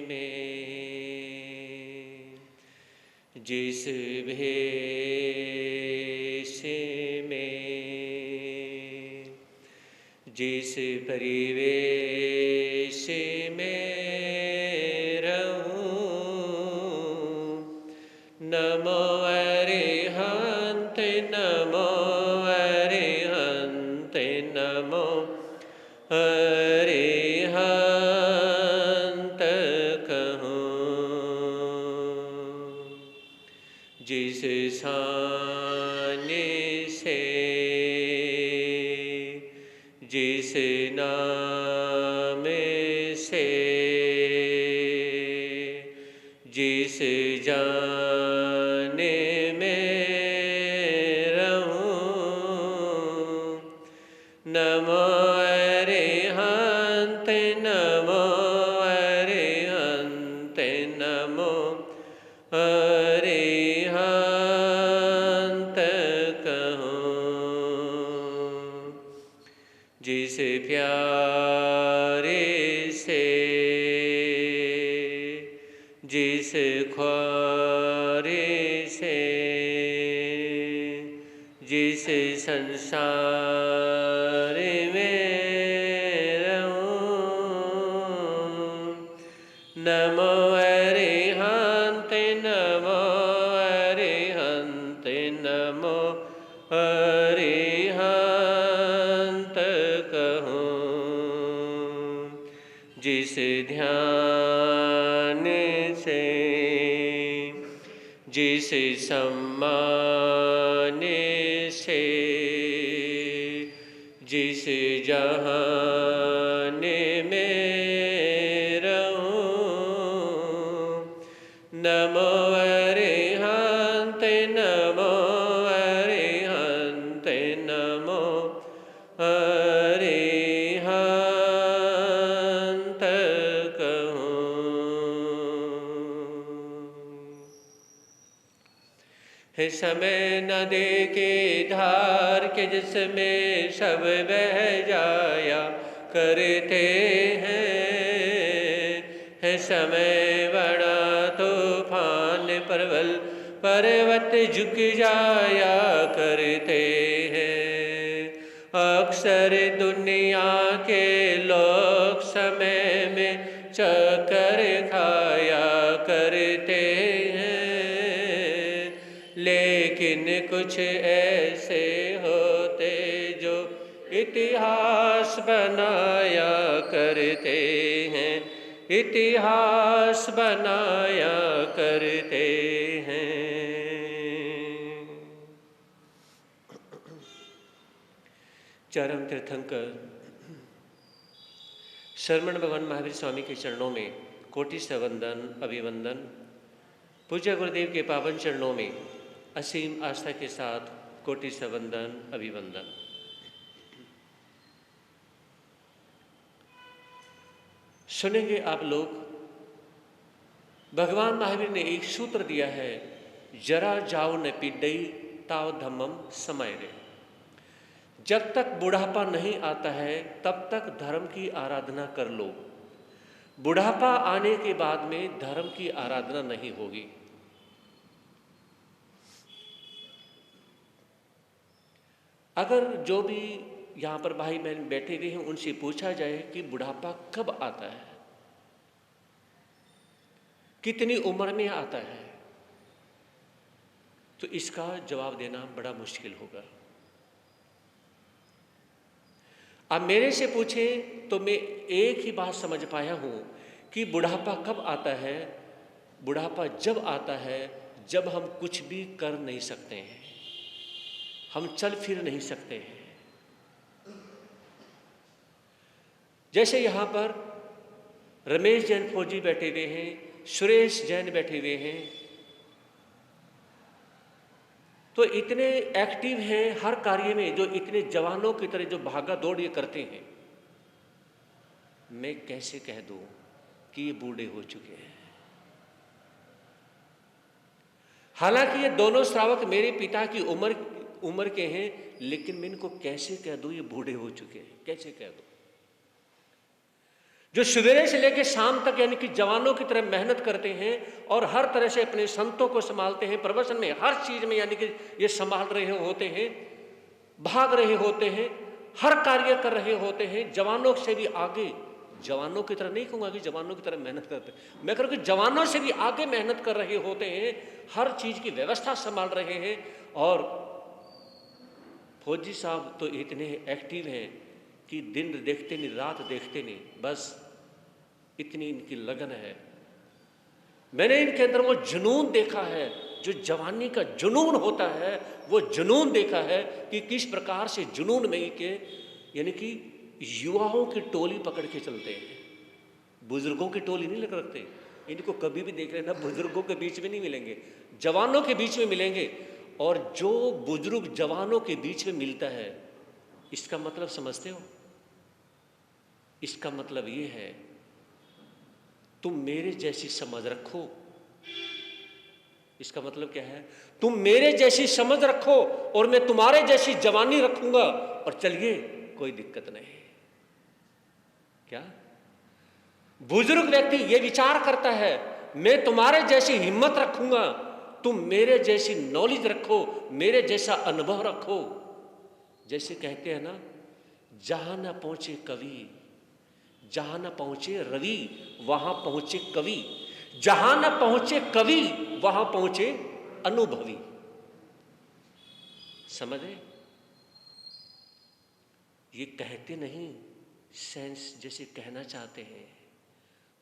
में, जिस भेष में, जिस परिवेश में रहूं, नमो अरिहंत, नमो अरिहंत, नमो अरिहंत कहूं। जिस साने से, जिस नाम से, जिस जाने में रहूं, नमो अरिहंत, नमो अरिहंत, नमो अरिहंत कहूं। जिस प्यारे से, जिस ख्वारे से, जिस संसार में रहूं, नमो अरिहंत, नमो अरिहंत, नमो अरिहंत कहूं। जिस ध्यान से, जिस सम्मान से, जिस जहान में रहूं, नमो अरिहंत, नमो अरिहंत, नमो अरिहंत कहूं। है समय नदी की धार के, जिसमें सब बह जाया करते हैं। है समय बड़ा तूफान, प्रबल पर्वत झुक जाया करते हैं। अक्सर दुनिया के लोग समय में चक्कर खाया करते हैं, लेकिन कुछ ऐसे होते जो इतिहास बनाया करते हैं, इतिहास बनाया करते हैं। चरम तीर्थंकर शरवण भगवान महावीर स्वामी के चरणों में कोटि से वंदन अभिवंदन। पूज्य गुरुदेव के पावन चरणों में असीम आस्था के साथ कोटि से वंदन अभिवंदन। सुनेंगे आप लोग, भगवान महावीर ने एक सूत्र दिया है, जरा जाओ न पीडई ताव धम्मम समय रे। जब तक बुढ़ापा नहीं आता है तब तक धर्म की आराधना कर लो, बुढ़ापा आने के बाद में धर्म की आराधना नहीं होगी। अगर जो भी यहाँ पर भाई बहन बैठे हुए हैं उनसे पूछा जाए कि बुढ़ापा कब आता है, कितनी उम्र में आता है, तो इसका जवाब देना बड़ा मुश्किल होगा। अब मेरे से पूछें तो मैं एक ही बात समझ पाया हूं कि बुढ़ापा कब आता है। बुढ़ापा जब आता है जब हम कुछ भी कर नहीं सकते हैं, हम चल फिर नहीं सकते हैं। जैसे यहाँ पर रमेश जैन फौजी बैठे हुए हैं, सुरेश जैन बैठे हुए हैं, तो इतने एक्टिव हैं हर कार्य में, जो इतने जवानों की तरह जो भागा दौड़ ये करते हैं। मैं कैसे कह दूं कि ये बूढ़े हो चुके हैं। हालांकि ये दोनों श्रावक मेरे पिता की उम्र के हैं, लेकिन मैं इनको कैसे कह दूं ये बूढ़े हो चुके हैं, कैसे कह दूं। जो सवेरे से लेकर शाम तक यानी कि जवानों की तरह मेहनत करते हैं और हर तरह से अपने संतों को संभालते हैं, प्रवचन में हर चीज में यानी कि ये संभाल रहे होते हैं, भाग रहे होते हैं, हर कार्य कर रहे होते हैं, जवानों से भी आगे, जवानों की तरह नहीं कहूंगा कि जवानों की तरह मेहनत करते, मैं कहूँ कि जवानों से भी आगे मेहनत कर रहे होते हैं, हर चीज की व्यवस्था संभाल रहे हैं। और फौजी साहब तो इतने एक्टिव हैं कि दिन देखते नहीं, रात देखते नहीं, बस इतनी इनकी लगन है। मैंने इनके अंदर वो जुनून देखा है, जो जवानी का जुनून होता है, वो जुनून देखा है कि किस प्रकार से जुनून में के यानी कि युवाओं की टोली पकड़ के चलते हैं, बुजुर्गों की टोली नहीं लग रखते। इनको कभी भी देख लेना, बुजुर्गों के बीच में नहीं मिलेंगे, जवानों के बीच में मिलेंगे। और जो बुजुर्ग जवानों के बीच में मिलता है, इसका मतलब समझते हो? इसका मतलब ये है, तुम मेरे जैसी समझ रखो। इसका मतलब क्या है? तुम मेरे जैसी समझ रखो और मैं तुम्हारे जैसी जवानी रखूंगा, और चलिए कोई दिक्कत नहीं। क्या बुजुर्ग व्यक्ति ये विचार करता है, मैं तुम्हारे जैसी हिम्मत रखूंगा, तुम मेरे जैसी नॉलेज रखो, मेरे जैसा अनुभव रखो। जैसे कहते हैं ना, जहां न पहुंचे कवि, जहां न पहुंचे रवि, वहां पहुंचे कवि, जहां न पहुंचे कवि, वहां पहुंचे अनुभवी। समझ रहे? ये कहते नहीं, सेंस जैसे कहना चाहते हैं,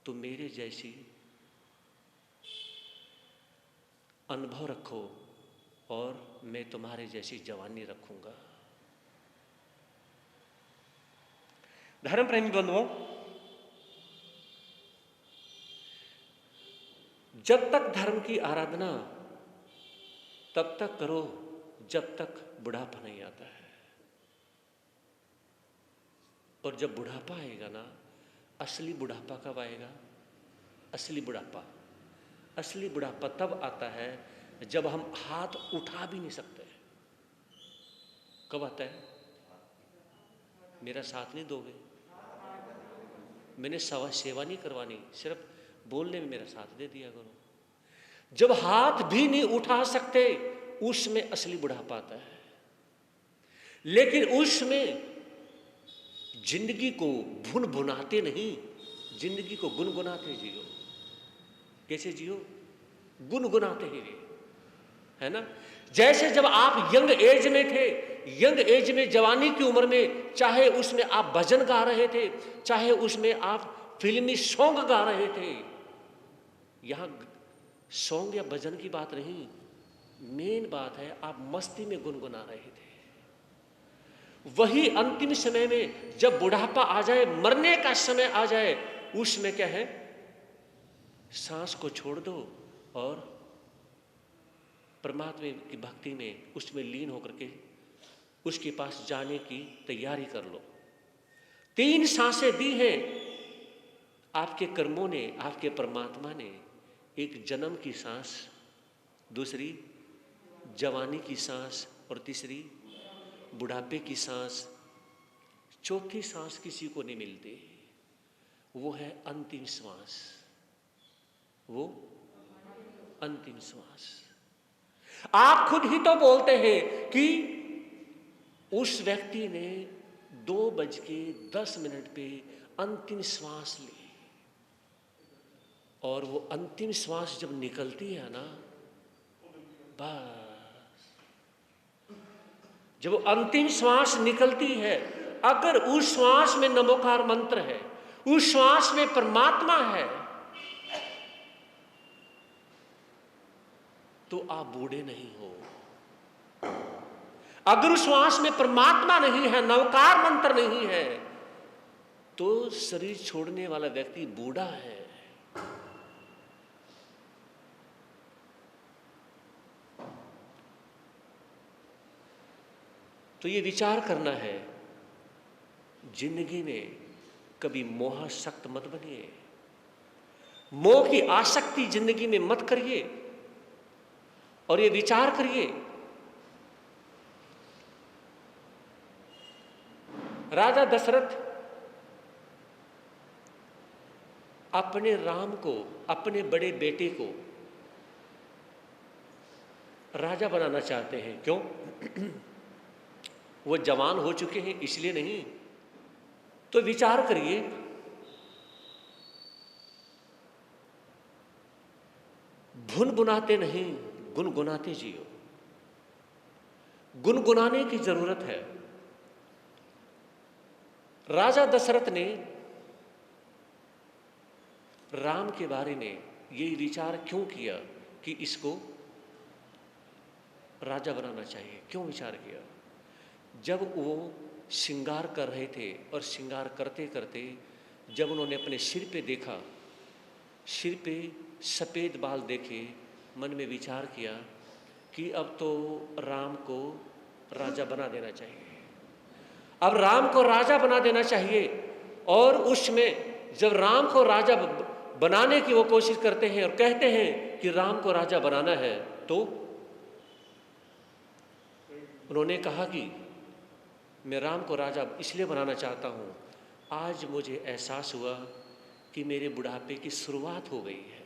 तो मेरे जैसी अनुभव रखो और मैं तुम्हारे जैसी जवानी रखूंगा। धर्म प्रेमी बंधुओं, जब तक धर्म की आराधना तब तक करो जब तक बुढ़ापा नहीं आता है। और जब बुढ़ापा आएगा ना, असली बुढ़ापा कब आएगा? असली बुढ़ापा तब आता है जब हम हाथ उठा भी नहीं सकते। कब आता है? मेरा साथ नहीं दोगे? मैंने सेवा नहीं करवानी, सिर्फ बोलने में मेरा साथ दे दिया करो। जब हाथ भी नहीं उठा सकते, उसमें असली बुढ़ापा आता है। लेकिन उसमें जिंदगी को भुनभुनाते नहीं, जिंदगी को गुनगुनाते जियो। कैसे जियो? गुनगुनाते ही जियो, है ना? जैसे जब आप यंग एज में थे, यंग एज में, जवानी की उम्र में, चाहे उसमें आप भजन गा रहे थे, चाहे उसमें आप फिल्मी सॉन्ग गा रहे थे, यहां सॉन्ग या भजन की बात नहीं, मेन बात है आप मस्ती में गुनगुना रहे थे। वही अंतिम समय में जब बुढ़ापा आ जाए, मरने का समय आ जाए, उसमें क्या है? सांस को छोड़ दो और परमात्मा की भक्ति में, उसमें लीन होकर के उसके पास जाने की तैयारी कर लो। 3 सांसें दी हैं आपके कर्मों ने, आपके परमात्मा ने। एक जन्म की सांस, दूसरी जवानी की सांस, और तीसरी बुढ़ापे की सांस। चौथी सांस किसी को नहीं मिलती, वो है अंतिम श्वास, वो अंतिम श्वास। आप खुद ही तो बोलते हैं कि उस व्यक्ति ने 2:10 पे अंतिम श्वास ली, और वो अंतिम श्वास जब निकलती है ना, बस जब वो अंतिम श्वास निकलती है, अगर उस श्वास में नमोकार मंत्र है, उस श्वास में परमात्मा है, तो आप बूढ़े नहीं हो। अगर उस श्वास में परमात्मा नहीं है, नवकार मंत्र नहीं है, तो शरीर छोड़ने वाला व्यक्ति बूढ़ा है। तो ये विचार करना है, जिंदगी में कभी मोहासक्त मत बनिए, मोह की आसक्ति जिंदगी में मत करिए, और ये विचार करिए, राजा दशरथ अपने राम को, अपने बड़े बेटे को राजा बनाना चाहते हैं। क्यों? वो जवान हो चुके हैं इसलिए नहीं। तो विचार करिए, भुनभुनाते नहीं, गुनगुनाते जियो। गुनगुनाने की जरूरत है। राजा दशरथ ने राम के बारे में ये विचार क्यों किया कि इसको राजा बनाना चाहिए? क्यों विचार किया? जब वो श्रृंगार कर रहे थे और श्रृंगार करते करते जब उन्होंने अपने सिर पे देखा, सिर पे सफ़ेद बाल देखे, मन में विचार किया कि अब तो राम को राजा बना देना चाहिए, अब राम को राजा बना देना चाहिए। और उसमें जब राम को राजा बनाने की वो कोशिश करते हैं और कहते हैं कि राम को राजा बनाना है, तो उन्होंने कहा कि मैं राम को राजा इसलिए बनाना चाहता हूँ, आज मुझे एहसास हुआ कि मेरे बुढ़ापे की शुरुआत हो गई है,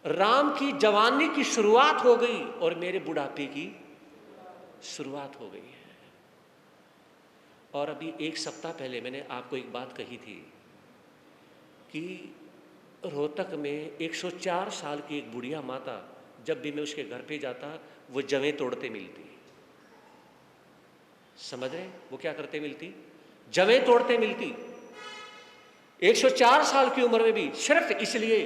राम की जवानी की शुरुआत हो गई और मेरे बुढ़ापे की शुरुआत हो गई है। और अभी एक सप्ताह पहले मैंने आपको एक बात कही थी कि रोहतक में 104 साल की एक बुढ़िया माता, जब भी मैं उसके घर पे जाता वो जवें तोड़ते मिलती। समझ रहे? वो क्या करते मिलती? जवें तोड़ते मिलती। 104 साल की उम्र में भी सिर्फ इसलिए।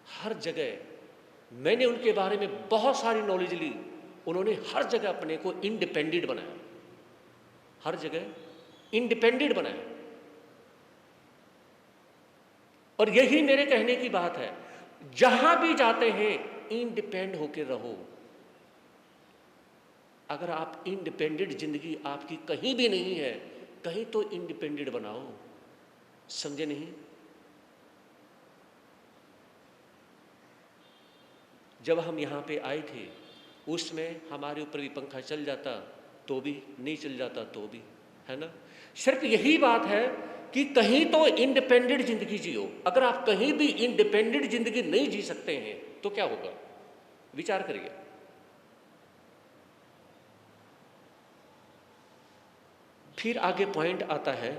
हर जगह मैंने उनके बारे में बहुत सारी नॉलेज ली। उन्होंने हर जगह अपने को इंडिपेंडेंट बनाया, हर जगह इंडिपेंडेंट बनाया। और यही मेरे कहने की बात है, जहां भी जाते हैं इंडिपेंडेंट होकर रहो। अगर आप इंडिपेंडेंट जिंदगी आपकी कहीं भी नहीं है, कहीं तो इंडिपेंडेंट बनाओ। समझे नहीं? जब हम यहाँ पे आए थे उसमें हमारे ऊपर भी पंखा चल जाता तो भी, नहीं चल जाता तो भी, है ना? सिर्फ यही बात है कि कहीं तो इंडिपेंडेंट जिंदगी जियो। अगर आप कहीं भी इंडिपेंडेंट जिंदगी नहीं जी सकते हैं तो क्या होगा? विचार करिए। फिर आगे पॉइंट आता है,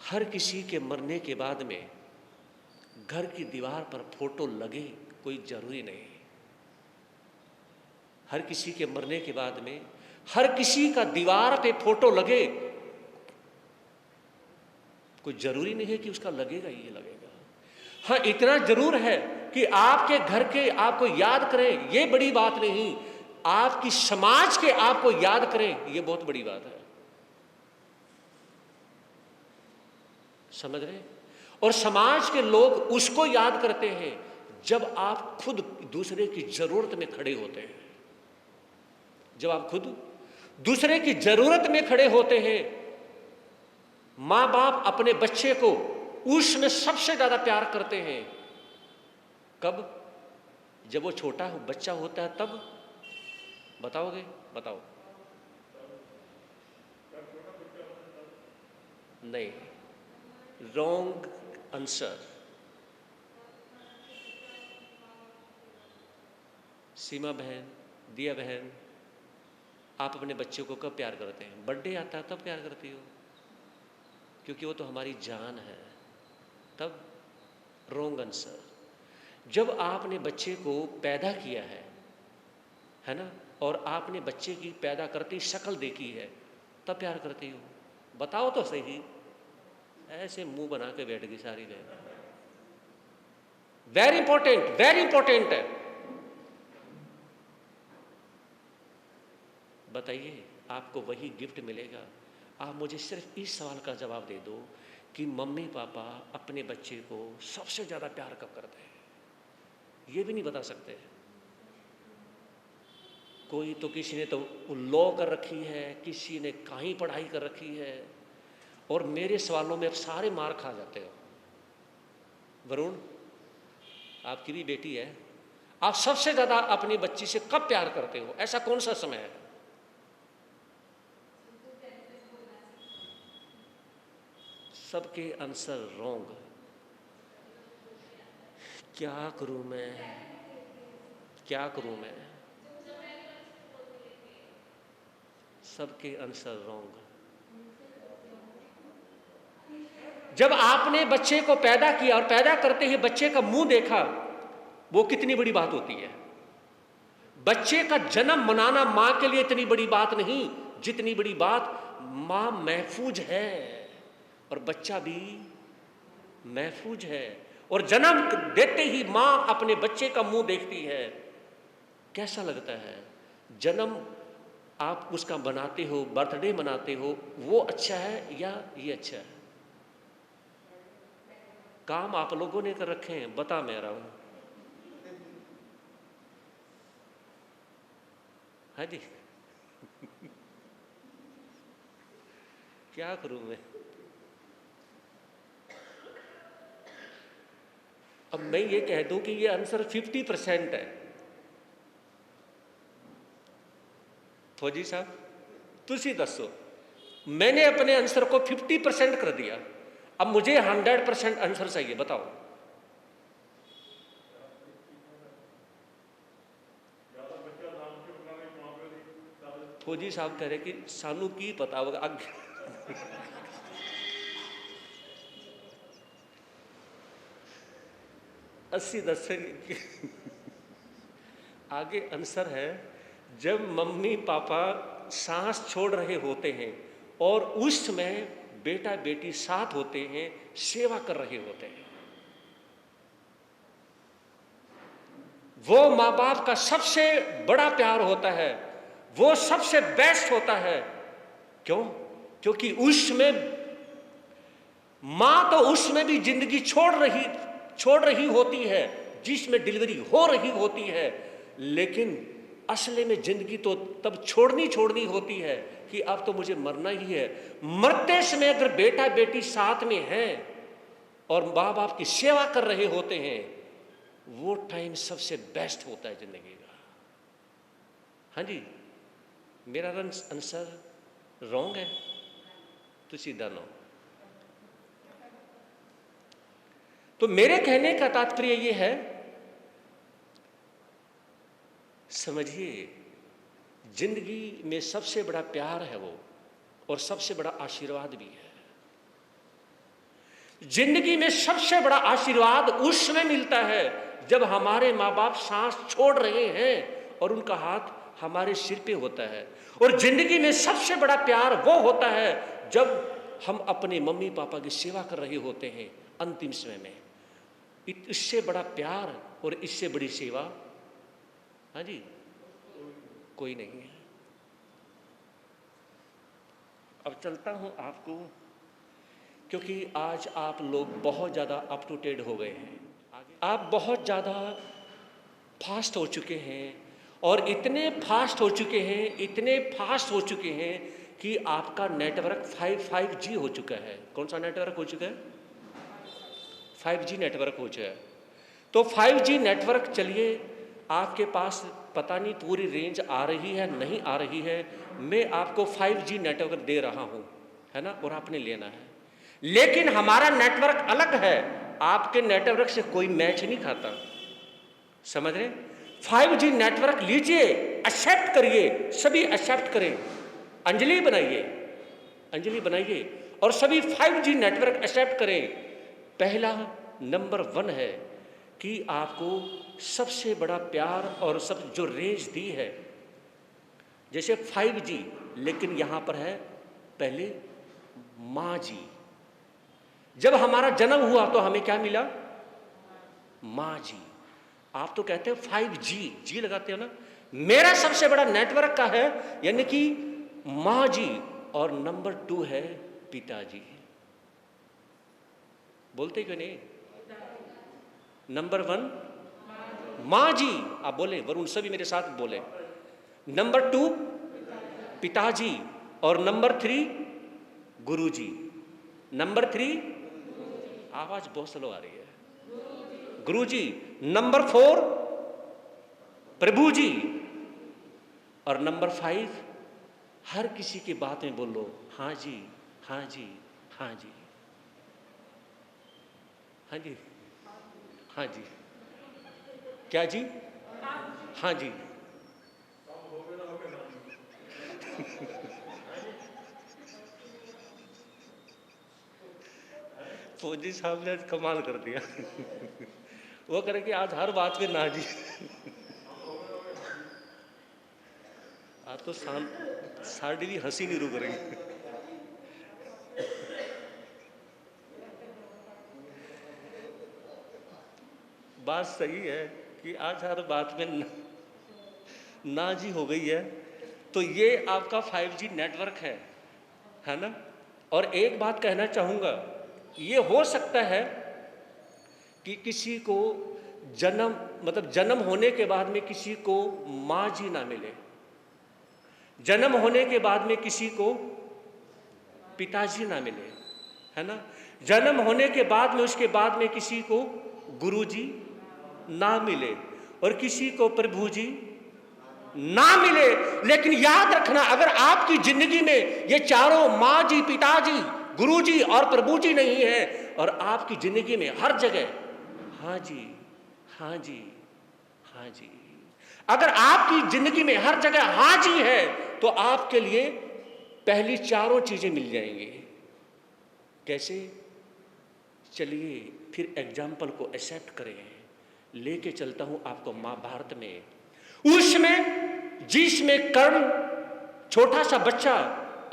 हर किसी के मरने के बाद में घर की दीवार पर फोटो लगे कोई जरूरी नहीं। हर किसी के मरने के बाद में हर किसी का दीवार पे फोटो लगे कोई जरूरी नहीं है कि उसका लगेगा ही लगेगा। हाँ, इतना जरूर है कि आपके घर के आपको याद करें, ये बड़ी बात नहीं। आपकी समाज के आपको याद करें, ये बहुत बड़ी बात है। समझ रहे? और समाज के लोग उसको याद करते हैं जब आप खुद दूसरे की जरूरत में खड़े होते हैं। जब आप खुद दूसरे की जरूरत में खड़े होते हैं। मां बाप अपने बच्चे को उसमें सबसे ज्यादा प्यार करते हैं। कब? जब वो छोटा बच्चा होता है तब। बताओगे? बताओ। नहीं, रॉन्ग आंसर। सीमा बहन, दिया बहन, आप अपने बच्चों को कब प्यार करते हैं? बर्थडे आता है तब प्यार करती हो, क्योंकि वो तो हमारी जान है, तब। Wrong answer. जब आपने बच्चे को पैदा किया है ना, और आपने बच्चे की पैदा करती शक्ल देखी है, तब प्यार करती हो। बताओ तो सही। ऐसे मुंह बना के बैठ गई सारी बहन। वेरी इंपॉर्टेंट, वेरी इंपॉर्टेंट है। बताइए, आपको वही गिफ्ट मिलेगा। आप मुझे सिर्फ इस सवाल का जवाब दे दो कि मम्मी पापा अपने बच्चे को सबसे ज़्यादा प्यार कब करते हैं? ये भी नहीं बता सकते। कोई तो, किसी ने तो लॉ कर रखी है, किसी ने कहीं पढ़ाई कर रखी है, और मेरे सवालों में अब सारे मार खा जाते हो। वरुण, आपकी भी बेटी है, आप सबसे ज़्यादा अपनी बच्ची से कब प्यार करते हो? ऐसा कौन सा समय है? सबके आंसर रॉन्ग। क्या करूं मैं, क्या करूं मैं? सबके आंसर रॉन्ग। जब आपने बच्चे को पैदा किया और पैदा करते ही बच्चे का मुंह देखा, वो कितनी बड़ी बात होती है। बच्चे का जन्म मनाना मां के लिए इतनी बड़ी बात नहीं जितनी बड़ी बात मां महफूज है और बच्चा भी महफूज है। और जन्म देते ही मां अपने बच्चे का मुंह देखती है, कैसा लगता है? जन्म आप उसका बनाते हो, बर्थडे मनाते हो, वो अच्छा है या ये अच्छा है? काम आप लोगों ने कर रखे हैं, बता मैं रहा हूं। हाँ जी। क्या करूं मैं? अब मैं ये कह दूं कि ये आंसर 50% है। फौजी साहब तुसी दसो, मैंने अपने आंसर को 50% कर दिया, अब मुझे 100% आंसर चाहिए, बताओ। फौजी साहब कह रहे कि सानू की पता होगा आगे। 80 दसेंगे। आगे आंसर है, जब मम्मी पापा सांस छोड़ रहे होते हैं और उस समय बेटा बेटी साथ होते हैं, सेवा कर रहे होते हैं, वो माँ बाप का सबसे बड़ा प्यार होता है, वो सबसे बेस्ट होता है। क्यों? क्योंकि उसमें मां तो उसमें भी जिंदगी छोड़ रही होती है जिसमें डिलीवरी हो रही होती है, लेकिन असले में जिंदगी तो तब छोड़नी होती है कि अब तो मुझे मरना ही है। मरते समय अगर बेटा बेटी साथ में हैं और माँ बाप की सेवा कर रहे होते हैं, वो टाइम सबसे बेस्ट होता है जिंदगी का। हाँ जी, मेरा आंसर रॉन्ग है तो सीधा नो। तो मेरे कहने का तात्पर्य ये है, समझिए जिंदगी में सबसे बड़ा प्यार है वो, और सबसे बड़ा आशीर्वाद भी है। जिंदगी में सबसे बड़ा आशीर्वाद उस समय मिलता है जब हमारे माँ बाप सांस छोड़ रहे हैं और उनका हाथ हमारे सिर पे होता है। और जिंदगी में सबसे बड़ा प्यार वो होता है जब हम अपने मम्मी पापा की सेवा कर रहे होते हैं अंतिम समय में। इससे बड़ा प्यार और इससे बड़ी सेवा, हाँ जी, कोई नहीं है। अब चलता हूं आपको, क्योंकि आज आप लोग बहुत ज़्यादा अप टू डेट हो गए हैं, आप बहुत ज़्यादा फास्ट हो चुके हैं, और इतने फास्ट हो चुके हैं कि आपका नेटवर्क 5G हो चुका है। कौन सा नेटवर्क हो चुका है? 5G नेटवर्क हो चुका है। तो 5G नेटवर्क, चलिए आपके पास पता नहीं पूरी रेंज आ रही है नहीं आ रही है, मैं आपको 5G नेटवर्क दे रहा हूं, है ना, और आपने लेना है। लेकिन हमारा नेटवर्क अलग है, आपके नेटवर्क से कोई मैच नहीं खाता, समझ रहे? 5G नेटवर्क लीजिए, एक्सेप्ट करिए, सभी एक्सेप्ट करें, अंजलि बनाइए और सभी 5G नेटवर्क एक्सेप्ट करें। पहला नंबर 1 है कि आपको सबसे बड़ा प्यार और सब जो रेंज दी है, जैसे 5G, लेकिन यहां पर है पहले माँ जी। जब हमारा जन्म हुआ तो हमें क्या मिला? माँ जी। आप तो कहते हो 5G, जी लगाते हो ना। मेरा सबसे बड़ा नेटवर्क का है, यानी कि माँ जी, और नंबर 2 है पिताजी। बोलते क्यों नहीं? नंबर 1 माँ जी, आप बोले, वरुण सभी मेरे साथ बोले। नंबर 2 पिताजी, और नंबर 3 गुरुजी। नंबर 3, आवाज बहुत स्लो आ रही है, गुरुजी। नंबर 4 प्रभु जी, और नंबर 5 हर किसी की बात में बोलो हाँ जी, हाँ जी, हाँ जी। हाँ जी, हाँ जी, क्या जी, हाँ जी। फौजी साहब ने कमाल कर दिया। वो करे कि आज हर बात पे ना जी। आज तो साड़ी भी हंसी नहीं रुक रही। बात सही है कि आज हर बात में ना जी हो गई है। तो ये आपका 5G नेटवर्क है ना। और एक बात कहना चाहूँगा, ये हो सकता है कि किसी को जन्म मतलब जन्म होने के बाद में किसी को माँ जी ना मिले, जन्म होने के बाद में किसी को पिताजी ना मिले, है ना। जन्म होने के बाद में उसके बाद में किसी को गुरुजी ना मिले और किसी को प्रभु जी ना मिले। लेकिन याद रखना, अगर आपकी जिंदगी में ये चारों माँ जी, पिताजी, गुरु जी और प्रभु जी नहीं है, और आपकी जिंदगी में हर जगह हाँ जी, हाँ जी, हाँ जी, अगर आपकी जिंदगी में हर जगह हाँ जी है, तो आपके लिए पहली चारों चीजें मिल जाएंगी। कैसे? चलिए फिर एग्जाम्पल को एक्सेप्ट करें। लेके चलता हूं आपको महाभारत में, उसमें जिसमें कर्ण छोटा सा बच्चा,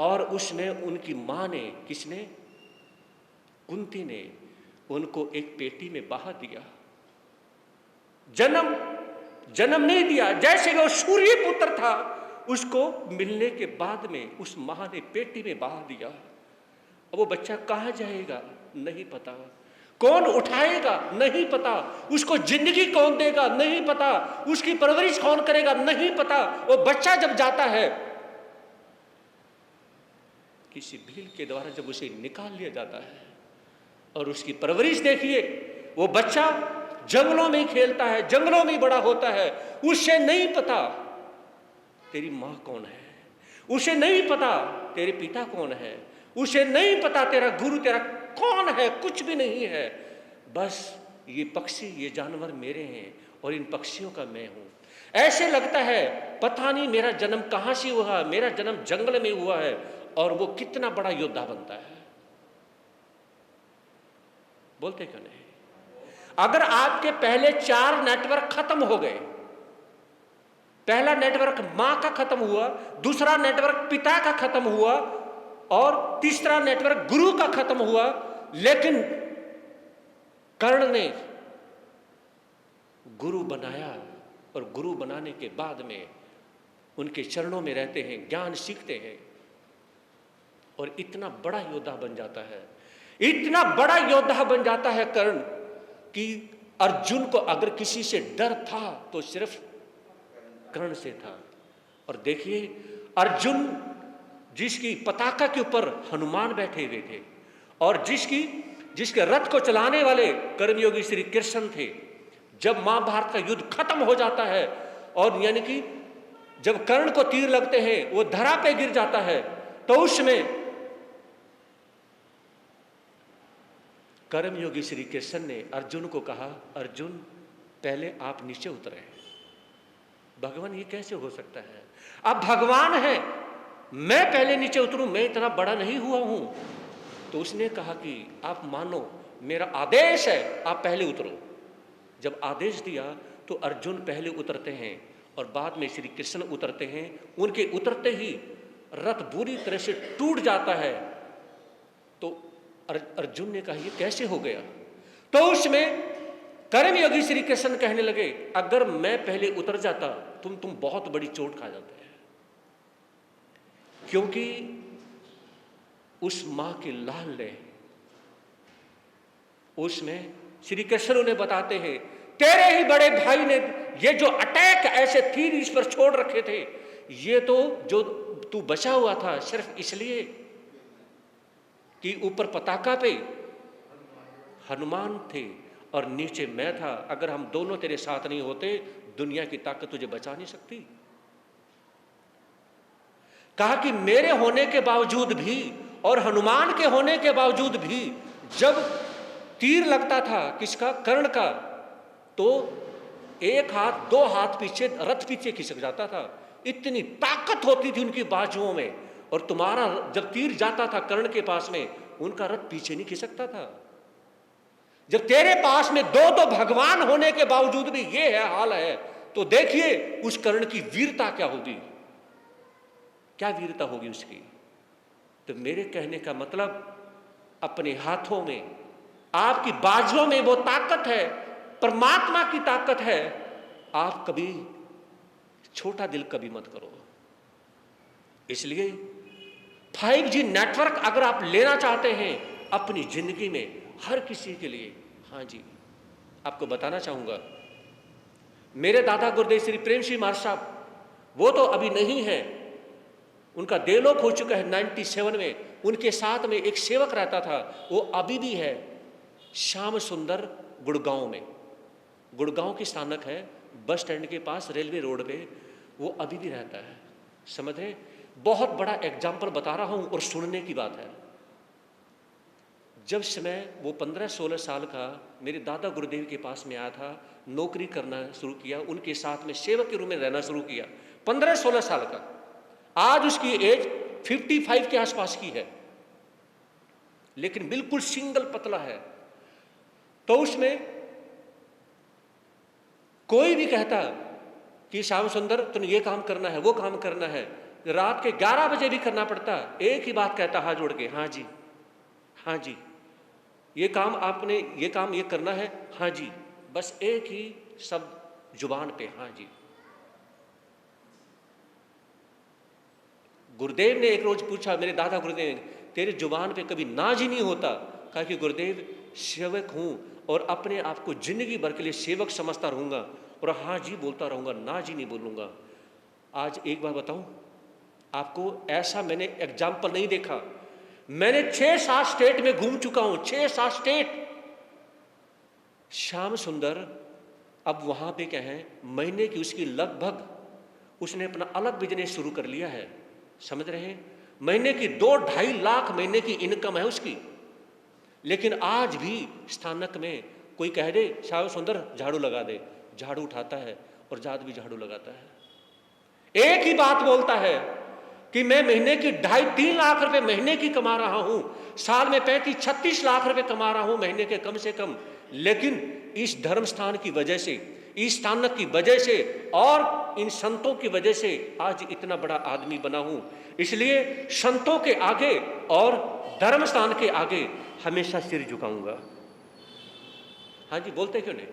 और उसमें उनकी मां ने, किसने? कुंती ने उनको एक पेटी में बहा दिया। जन्म नहीं दिया। जैसे वो सूर्य पुत्र था, उसको मिलने के बाद में उस मां ने पेटी में बहा दिया। अब वो बच्चा कहां जाएगा नहीं पता, कौन उठाएगा नहीं पता, उसको जिंदगी कौन देगा नहीं पता, उसकी परवरिश कौन करेगा नहीं पता। वो बच्चा जब जाता है, किसी भील के द्वारा जब उसे निकाल लिया जाता है, और उसकी परवरिश देखिए, वो बच्चा जंगलों में खेलता है, जंगलों में बड़ा होता है। उसे नहीं पता तेरी मां कौन है, उसे नहीं पता तेरे पिता कौन है, उसे नहीं पता तेरा गुरु तेरा कौन है, कुछ भी नहीं है। बस ये पक्षी, ये जानवर मेरे हैं और इन पक्षियों का मैं हूं। ऐसे लगता है पता नहीं मेरा जन्म कहां से हुआ, मेरा जन्म जंगल में हुआ है, और वो कितना बड़ा योद्धा बनता है। बोलते क्यों नहीं? अगर आपके पहले 4 नेटवर्क खत्म हो गए, पहला नेटवर्क मां का खत्म हुआ, दूसरा नेटवर्क पिता का खत्म हुआ, और तीसरा नेटवर्क गुरु का खत्म हुआ, लेकिन कर्ण ने गुरु बनाया, और गुरु बनाने के बाद में उनके चरणों में रहते हैं, ज्ञान सीखते हैं, और इतना बड़ा योद्धा बन जाता है, इतना बड़ा योद्धा बन जाता है कर्ण, कि अर्जुन को अगर किसी से डर था तो सिर्फ कर्ण से था। और देखिए, अर्जुन जिसकी पताका के ऊपर हनुमान बैठे हुए थे, और जिसके रथ को चलाने वाले कर्मयोगी श्री कृष्ण थे, जब महाभारत का युद्ध खत्म हो जाता है, और यानी कि जब कर्ण को तीर लगते हैं, वो धरा पे गिर जाता है, तो उसमें कर्मयोगी श्री कृष्ण ने अर्जुन को कहा, अर्जुन पहले आप नीचे उतरे। भगवान ये कैसे हो सकता है? अब भगवान है, मैं पहले नीचे उतरूं, मैं इतना बड़ा नहीं हुआ हूं। तो उसने कहा कि आप मानो, मेरा आदेश है, आप पहले उतरो। जब आदेश दिया तो अर्जुन पहले उतरते हैं, और बाद में श्री कृष्ण उतरते हैं। उनके उतरते ही रथ बुरी तरह से टूट जाता है। तो अर्जुन ने कहा ये कैसे हो गया? तो उसमें कर्मयोगी श्री कृष्ण कहने लगे, अगर मैं पहले उतर जाता तुम बहुत बड़ी चोट खा जाते हैं, क्योंकि उस मां के लाल ने, उसमें श्री कृष्ण उन्हें बताते हैं, तेरे ही बड़े भाई ने ये जो अटैक ऐसे तीर इस पर छोड़ रखे थे, ये तो जो तू बचा हुआ था सिर्फ इसलिए कि ऊपर पताका पे हनुमान थे और नीचे मैं था। अगर हम दोनों तेरे साथ नहीं होते, दुनिया की ताकत तुझे बचा नहीं सकती। कहा कि मेरे होने के बावजूद भी और हनुमान के होने के बावजूद भी, जब तीर लगता था किसका, कर्ण का, तो एक हाथ, दो हाथ पीछे, रथ पीछे खिसक जाता था। इतनी ताकत होती थी उनकी बाजुओं में। और तुम्हारा जब तीर जाता था कर्ण के पास में, उनका रथ पीछे नहीं खिसकता था। जब तेरे पास में दो दो भगवान होने के बावजूद भी ये है हाल है, तो देखिए उस कर्ण की वीरता क्या होगी, क्या वीरता होगी उसकी। तो मेरे कहने का मतलब, अपने हाथों में, आपकी बाजुओं में वो ताकत है, परमात्मा की ताकत है। आप कभी छोटा दिल कभी मत करो। इसलिए 5G नेटवर्क अगर आप लेना चाहते हैं अपनी जिंदगी में, हर किसी के लिए, हाँ जी, आपको बताना चाहूंगा, मेरे दादा गुरुदेव श्री प्रेम सिंह महाराज साहब, वो तो अभी नहीं है, उनका देवलोक हो चुका है 97 में। उनके साथ में एक सेवक रहता था, वो अभी भी है, श्याम सुंदर, गुड़गांव में। गुड़गांव की स्थानक है, बस स्टैंड के पास, रेलवे रोड पे, वो अभी भी रहता है। समझ रहे, बहुत बड़ा एग्जाम्पल बता रहा हूं और सुनने की बात है। जब समय वो 15-16 साल का मेरे दादा गुरुदेव के पास में आया था, नौकरी करना शुरू किया, उनके साथ में सेवक के रूप में रहना शुरू किया, 15-16 साल का। आज उसकी एज 55 के आसपास की है, लेकिन बिल्कुल सिंगल पतला है। तो उसमें कोई भी कहता कि श्याम सुंदर तुम ये काम करना है, वो काम करना है, रात के 11 बजे भी करना पड़ता, एक ही बात कहता हाथ जोड़ के, हाँ जी, हाँ जी, ये काम आपने, ये काम ये करना है, हाँ जी, बस एक ही शब्द जुबान पे, हाँ जी। गुरुदेव ने एक रोज पूछा, मेरे दादा गुरुदेव, तेरे जुबान पे कभी नाज ही नहीं होता? कहा कि गुरुदेव, सेवक हूं और अपने आप को जिंदगी भर के लिए सेवक समझता रहूंगा और हाँ जी बोलता रहूंगा, ना जी नहीं बोलूंगा। आज एक बार बताऊं आपको, ऐसा मैंने एग्जाम्पल नहीं देखा। मैंने 6-7 स्टेट में घूम चुका हूं, 6-7 स्टेट। श्याम सुंदर अब वहां पे क्या है, महीने की उसकी लगभग, उसने अपना अलग बिजनेस शुरू कर लिया है, समझ रहे हैं, महीने की 2-2.5 लाख महीने की इनकम है उसकी। लेकिन आज भी स्थानक में कोई कह दे श्याम सुंदर झाड़ू लगा दे, झाड़ू उठाता है और जात भी झाड़ू लगाता है। एक ही बात बोलता है कि मैं महीने की 2.5-3 लाख रुपए महीने की कमा रहा हूं, साल में 35-36 लाख रुपए कमा रहा हूं महीने के कम से कम। लेकिन इस धर्म स्थान की वजह से, इस स्थानक की वजह से और इन संतों की वजह से आज इतना बड़ा आदमी बना हूं। इसलिए संतों के आगे और धर्म स्थान के आगे हमेशा सिर झुकाऊंगा। हाँ जी, बोलते क्यों नहीं?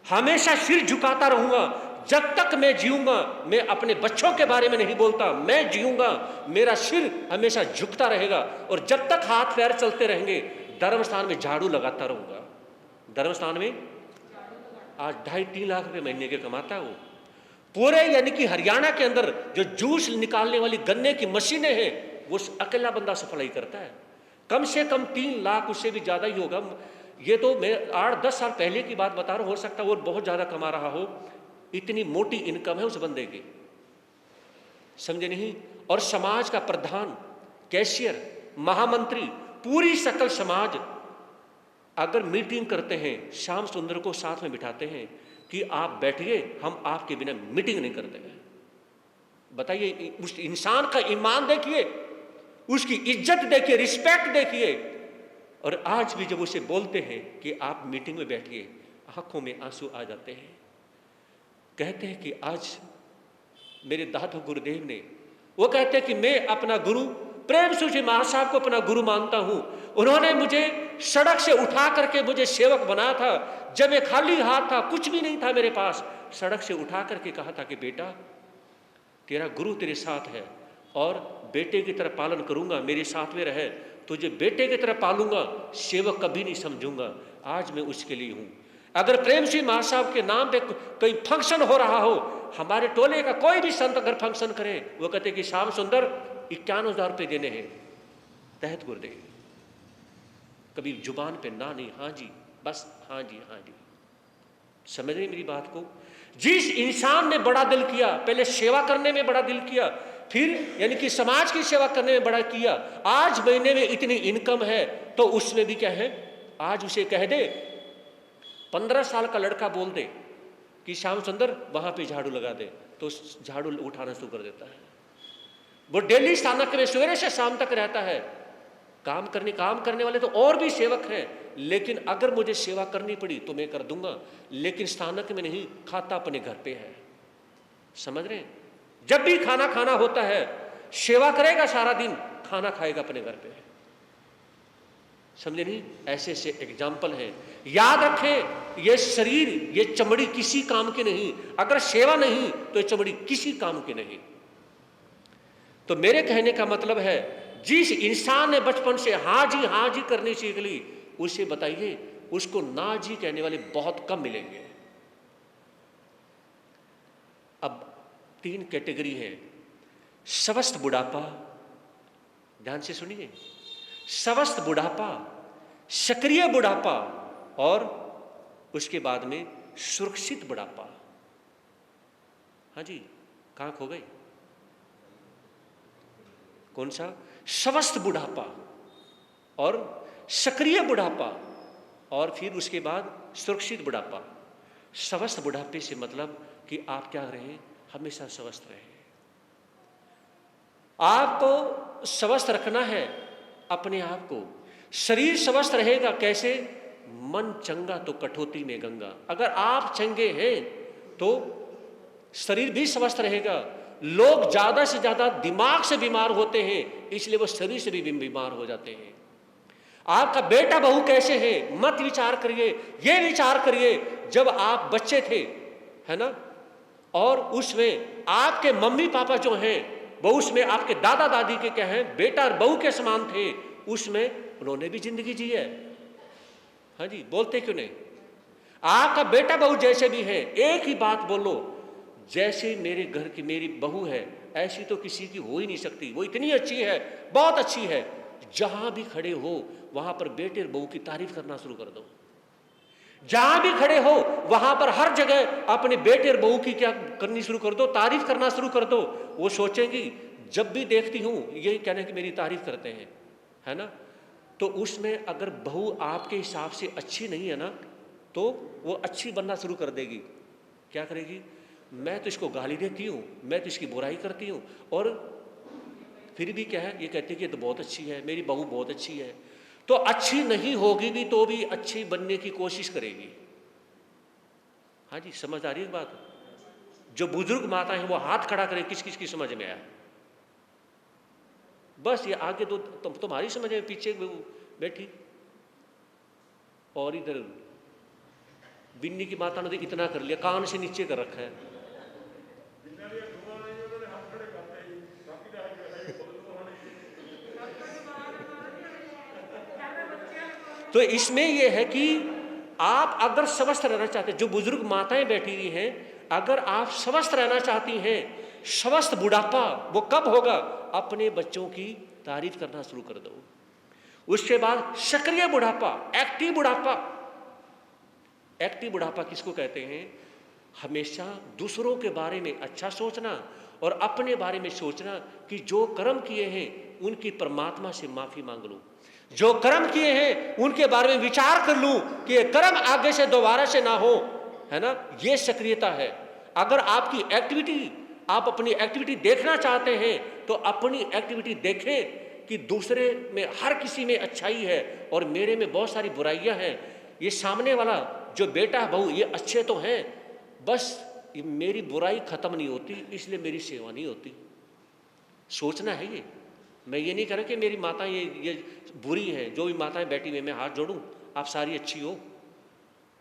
हमेशा सिर झुकाता रहूंगा जब तक मैं जीऊंगा। मैं अपने बच्चों के बारे में नहीं बोलता, मैं जीऊंगा, मेरा सिर हमेशा झुकता रहेगा। और जब तक हाथ पैर चलते रहेंगे, धर्म स्थान में झाड़ू लगाता रहूंगा। धर्म स्थान में आज 2.5-3 लाख रुपए महीने के कमाता है वो। पूरे यानी कि हरियाणा के अंदर जो जूस निकालने वाली गन्ने की मशीनें हैं, वो अकेला बंदा सप्लाई करता है। कम से कम 3 लाख, उससे भी ज्यादा ही होगा। ये तो मैं 8-10 साल पहले की बात बता रहा हूं, हो सकता है वो बहुत ज्यादा कमा रहा हो। इतनी मोटी इनकम है उस बंदे की, समझे नहीं? और समाज का प्रधान, कैशियर, महामंत्री, पूरी सकल समाज अगर मीटिंग करते हैं, श्याम सुंदर को साथ में बिठाते हैं कि आप बैठिए, हम आपके बिना मीटिंग नहीं करते हैं। बताइए, उस इंसान का ईमान देखिए, उसकी इज्जत देखिए, रिस्पेक्ट देखिए। और आज भी जब उसे बोलते हैं कि आप मीटिंग में बैठिए, आंखों में आंसू आ जाते हैं। कहते हैं कि आज मेरे दादा गुरुदेव ने, वो कहते हैं कि मैं अपना गुरु प्रेम सिंह जी महाराज साहब को अपना गुरु मानता हूं। उन्होंने मुझे सड़क से उठा करके मुझे सेवक बनाया था। जब मैं खाली हाथ था, कुछ भी नहीं था मेरे पास, सड़क से उठा करके कहा था कि बेटा, तेरा गुरु तेरे साथ है और बेटे की तरह पालन करूंगा, मेरे साथ में रहे, तुझे बेटे की तरह पालूंगा, सेवक कभी नहीं समझूंगा। आज मैं उसके लिए हूं। अगर प्रेम सिंह महाराज साहब के नाम पे कोई फंक्शन हो रहा हो, हमारे टोले का कोई भी संत अगर फंक्शन करे, वो कहते कि श्याम सुंदर 51,000 रुपये देने हैं, तहत गुरुदेव। कभी जुबान पे ना नहीं, हाँ जी, बस हाँ जी, हाँ जी। समझ रहे मेरी बात को? जिस इंसान ने बड़ा दिल किया, पहले सेवा करने में बड़ा दिल किया, फिर यानी कि समाज की सेवा करने में बड़ा किया, आज महीने में इतनी इनकम है, तो उसमें भी क्या है, आज उसे कह दे, 15 साल का लड़का बोल दे कि श्याम सुंदर वहां पे झाड़ू लगा दे, तो झाड़ू उठाना शुरू कर देता है। वो डेली स्थानक में सवेरे से शाम तक रहता है। काम करने वाले तो और भी सेवक हैं, लेकिन अगर मुझे सेवा करनी पड़ी तो मैं कर दूंगा, लेकिन स्थानक में नहीं, खाता अपने घर पे है। समझ रहे हैं? जब भी खाना खाना होता है, सेवा करेगा सारा दिन, खाना खाएगा अपने घर पे। समझे नहीं? ऐसे ऐसे एग्जाम्पल हैं। याद रखें, ये शरीर, ये चमड़ी किसी काम की नहीं। अगर सेवा नहीं तो ये चमड़ी किसी काम की नहीं। तो मेरे कहने का मतलब है, जिस इंसान ने बचपन से हाँ जी करनी सीख ली, उसे बताइए उसको ना जी कहने वाले बहुत कम मिलेंगे। अब 3 कैटेगरी है। स्वस्थ बुढ़ापा, ध्यान से सुनिए, स्वस्थ बुढ़ापा, सक्रिय बुढ़ापा, और उसके बाद में सुरक्षित बुढ़ापा। हाँ जी, कहां खो गए? कौन सा? स्वस्थ बुढ़ापा और सक्रिय बुढ़ापा, और फिर उसके बाद सुरक्षित बुढ़ापा। स्वस्थ बुढ़ापे से मतलब कि आप क्या रहे? हमेशा स्वस्थ रहे। आपको स्वस्थ रखना है अपने आप को। शरीर स्वस्थ रहेगा कैसे? मन चंगा तो कठौती में गंगा। अगर आप चंगे हैं तो शरीर भी स्वस्थ रहेगा। लोग ज्यादा से ज्यादा दिमाग से बीमार होते हैं, इसलिए वो शरीर से भी बीमार हो जाते हैं। आपका बेटा बहू कैसे है, मत विचार करिए, ये विचार करिए जब आप बच्चे थे, है ना, और उसमें आपके मम्मी पापा जो हैं वो उसमें आपके दादा दादी के क्या हैं, बेटा और बहू के समान थे, उसमें उन्होंने भी जिंदगी जी है। हाँ जी, बोलते क्यों नहीं? आपका बेटा बहू जैसे भी है, एक ही बात बोलो, जैसे मेरे घर की मेरी बहू है ऐसी तो किसी की हो ही नहीं सकती, वो इतनी अच्छी है, बहुत अच्छी है। जहां भी खड़े हो वहां पर बेटे और बहू की तारीफ करना शुरू कर दो। जहां भी खड़े हो वहां पर हर जगह अपने बेटे और बहू की क्या करनी शुरू कर दो, तारीफ करना शुरू कर दो। वो सोचेंगी जब भी देखती हूं यही कहने की मेरी तारीफ करते हैं, है ना। तो उसमें अगर बहू आपके हिसाब से अच्छी नहीं है ना, तो वो अच्छी बनना शुरू कर देगी। क्या करेगी? मैं तो इसको गाली देती हूँ, मैं तो इसकी बुराई करती हूँ, और फिर भी क्या है, ये कहती है कि ये तो बहुत अच्छी है, मेरी बहू बहुत अच्छी है। तो अच्छी नहीं होगी भी तो भी अच्छी बनने की कोशिश करेगी। हाँ जी, समझ आ रही है बात? जो बुजुर्ग माता है वो हाथ खड़ा करे, किस किस की समझ में आया? बस ये आगे तो तुम्हारी समझ में, पीछे बैठी, और इधर बिन्नी की माता ने इतना कर लिया, कान से नीचे कर रखा है। तो इसमें यह है कि आप अगर स्वस्थ रहना चाहते हैं, जो बुजुर्ग माताएं बैठी हुई हैं, अगर आप स्वस्थ रहना चाहती हैं, स्वस्थ बुढ़ापा वो कब होगा? अपने बच्चों की तारीफ करना शुरू कर दो। उसके बाद सक्रिय बुढ़ापा, एक्टिव बुढ़ापा। एक्टिव बुढ़ापा किसको कहते हैं? हमेशा दूसरों के बारे में अच्छा सोचना और अपने बारे में सोचना कि जो कर्म किए हैं उनकी परमात्मा से माफी मांग लूं, जो कर्म किए हैं उनके बारे में विचार कर लूं कि ये कर्म आगे से दोबारा से ना हो, है ना। ये सक्रियता है। अगर आपकी एक्टिविटी, आप अपनी एक्टिविटी देखना चाहते हैं तो अपनी एक्टिविटी देखें कि दूसरे में हर किसी में अच्छाई है और मेरे में बहुत सारी बुराइयां हैं। ये सामने वाला जो बेटा बहू ये अच्छे तो हैं, बस मेरी बुराई खत्म नहीं होती, इसलिए मेरी सेवा नहीं होती। सोचना है ये। मैं ये नहीं कह रहा कि मेरी माताएं ये बुरी हैं। जो भी माताएं बैठी हुई, मैं हाथ जोड़ूं, आप सारी अच्छी हो,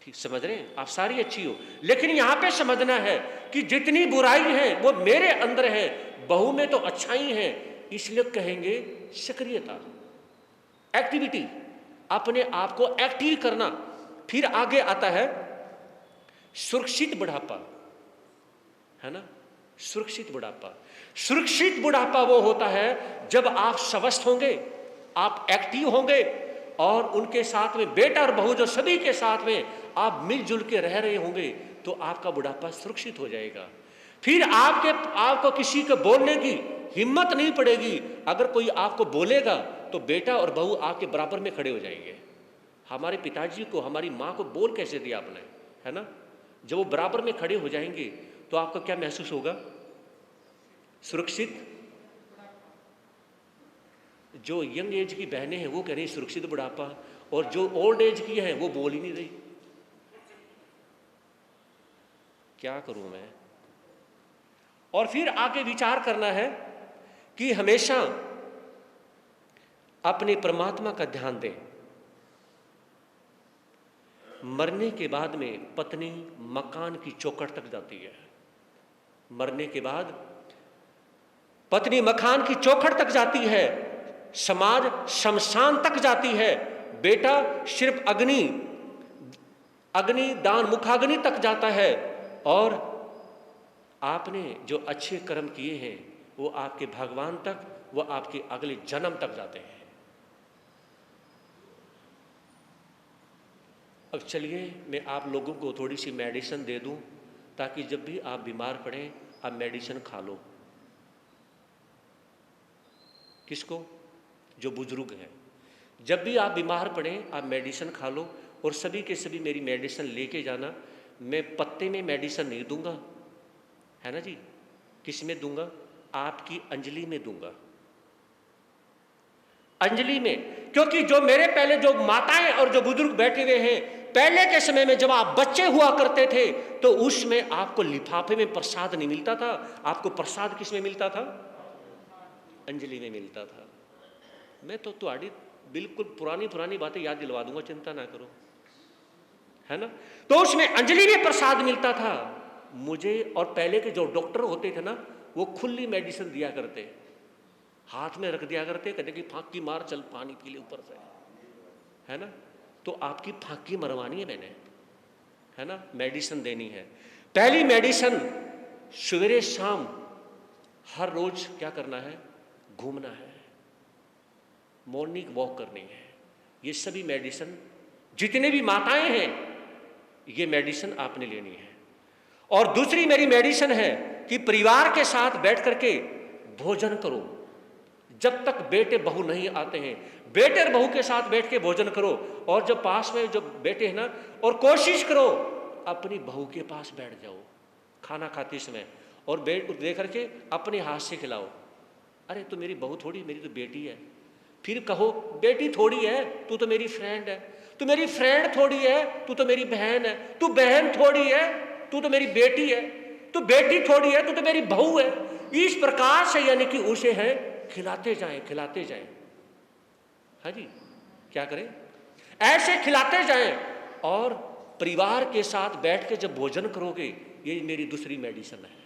ठीक समझ रहे हैं, आप सारी अच्छी हो। लेकिन यहां पे समझना है कि जितनी बुराई है वो मेरे अंदर है, बहू में तो अच्छाई है। इसलिए कहेंगे सक्रियता, एक्टिविटी, अपने आप को एक्टिव करना। फिर आगे आता है सुरक्षित बुढ़ापा, है ना। सुरक्षित बुढ़ापा, सुरक्षित बुढ़ापा वो होता है जब आप स्वस्थ होंगे, आप एक्टिव होंगे और उनके साथ में बेटा और बहू जो सभी के साथ में आप मिलजुल के रह रहे होंगे, तो आपका बुढ़ापा सुरक्षित हो जाएगा। फिर आपको किसी को बोलने की हिम्मत नहीं पड़ेगी। अगर कोई आपको बोलेगा तो बेटा और बहू आपके बराबर में खड़े हो जाएंगे। हमारे पिताजी को, हमारी माँ को बोल कैसे दिया आपने, है ना? जब वो बराबर में खड़े हो जाएंगे तो आपको क्या महसूस होगा? सुरक्षित। जो यंग एज की बहनें हैं वो कह रही सुरक्षित बुढ़ापा, और जो ओल्ड एज की हैं वो बोल ही नहीं रही। क्या करूं मैं? और फिर आगे विचार करना है कि हमेशा अपने परमात्मा का ध्यान दें। मरने के बाद में पत्नी मकान की चौखट तक जाती है। मरने के बाद पत्नी मकान की चौखट तक जाती है, समाज शमशान तक जाती है, बेटा सिर्फ अग्नि दान मुखाग्नि तक जाता है, और आपने जो अच्छे कर्म किए हैं वो आपके भगवान तक, वो आपके अगले जन्म तक जाते हैं। अब चलिए मैं आप लोगों को थोड़ी सी मेडिसिन दे दूं, ताकि जब भी आप बीमार पड़ें आप मेडिसिन खा लो। किसको? जो बुजुर्ग हैं। जब भी आप बीमार पड़ें आप मेडिसिन खा लो, और सभी के सभी मेरी मेडिसिन लेके जाना। मैं पत्ते में मेडिसिन नहीं दूंगा, है ना जी? किस में दूंगा? आपकी अंजलि में दूंगा। अंजलि में, क्योंकि जो मेरे पहले जो माताएं और जो बुजुर्ग बैठे हुए हैं, पहले के समय में जब आप बच्चे हुआ करते थे तो उसमें आपको लिफाफे में प्रसाद नहीं मिलता था, आपको प्रसाद किस में मिलता था? अंजलि में मिलता था। मैं तो तुम्हारी बिल्कुल पुरानी बातें याद दिलवा दूंगा, चिंता ना करो, है ना? तो उसमें अंजलि में प्रसाद मिलता था मुझे। और पहले के जो डॉक्टर होते थे ना, वो खुली मेडिसिन दिया करते, हाथ में रख दिया करते, कहते कि फांकी मार, चल पानी पी ले ऊपर से, है ना? तो आपकी फांकी मरवानी है मैंने, है ना? मेडिसिन देनी है। पहली मेडिसिन सवेरे शाम हर रोज क्या करना है? घूमना है, मॉर्निंग वॉक करनी है। ये सभी मेडिसिन, जितने भी माताएं हैं, ये मेडिसिन आपने लेनी है। और दूसरी मेरी मेडिसिन है कि परिवार के साथ बैठ करके भोजन करो। जब तक बेटे बहू नहीं आते हैं, बेटे और बहू के साथ बैठ के भोजन करो। और जब पास में जो बेटे हैं ना, और कोशिश करो अपनी बहू के पास बैठ जाओ खाना खाते समय, और देख करके अपने हाथ से खिलाओ। अरे तो मेरी बहू थोड़ी, मेरी तो बेटी है। फिर कहो बेटी थोड़ी है, तू तो मेरी फ्रेंड है। तू मेरी फ्रेंड थोड़ी है, तू तो मेरी बहन है। तू बहन थोड़ी है, तू तो मेरी बेटी है। तू बेटी थोड़ी है, तू तो मेरी बहू है। इस प्रकार से यानी कि उसे है खिलाते जाएं। हाँ जी, क्या करें? ऐसे खिलाते जाएं। और परिवार के साथ बैठ के जब भोजन करोगे, ये मेरी दूसरी मेडिसिन है।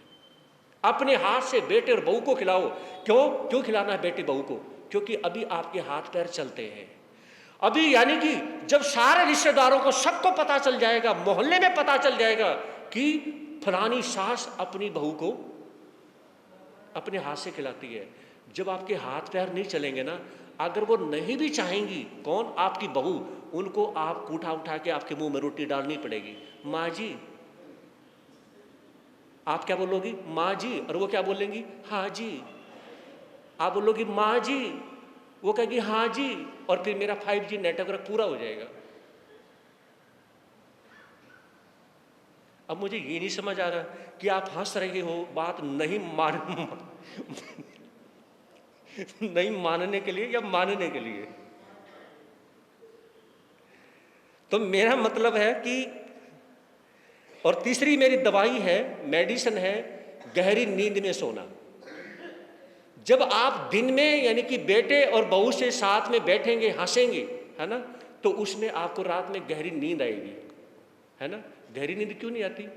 अपने हाथ से बेटे और बहू को खिलाओ। क्यों खिलाना है बेटे बहू को? क्योंकि अभी आपके हाथ पैर चलते हैं। अभी यानी कि जब सारे रिश्तेदारों को, सबको पता चल जाएगा, मोहल्ले में पता चल जाएगा कि फलानी सास अपनी बहू को अपने हाथ से खिलाती है। जब आपके हाथ पैर नहीं चलेंगे ना, अगर वो नहीं भी चाहेंगी, कौन? आपकी बहू, उनको आप उठा के आपके मुंह में रोटी डालनी पड़ेगी। माँ जी, आप क्या बोलोगी? माँ जी। और वो क्या बोलेंगी? हाँ जी। आप बोलोगी माँ जी, वो कहेगी हाँ जी, और फिर मेरा 5G नेटवर्क पूरा हो जाएगा। अब मुझे ये नहीं समझ आ रहा कि आप हंस रहे हो बात नहीं मानने के लिए या मानने के लिए। तो मेरा मतलब है कि, और तीसरी मेरी दवाई है, मेडिसिन है, गहरी नींद में सोना। जब आप दिन में यानी कि बेटे और बहू से साथ में बैठेंगे, हंसेंगे, है ना, तो उसमें आपको रात में गहरी नींद आएगी, है ना? गहरी नींद क्यों नहीं आती?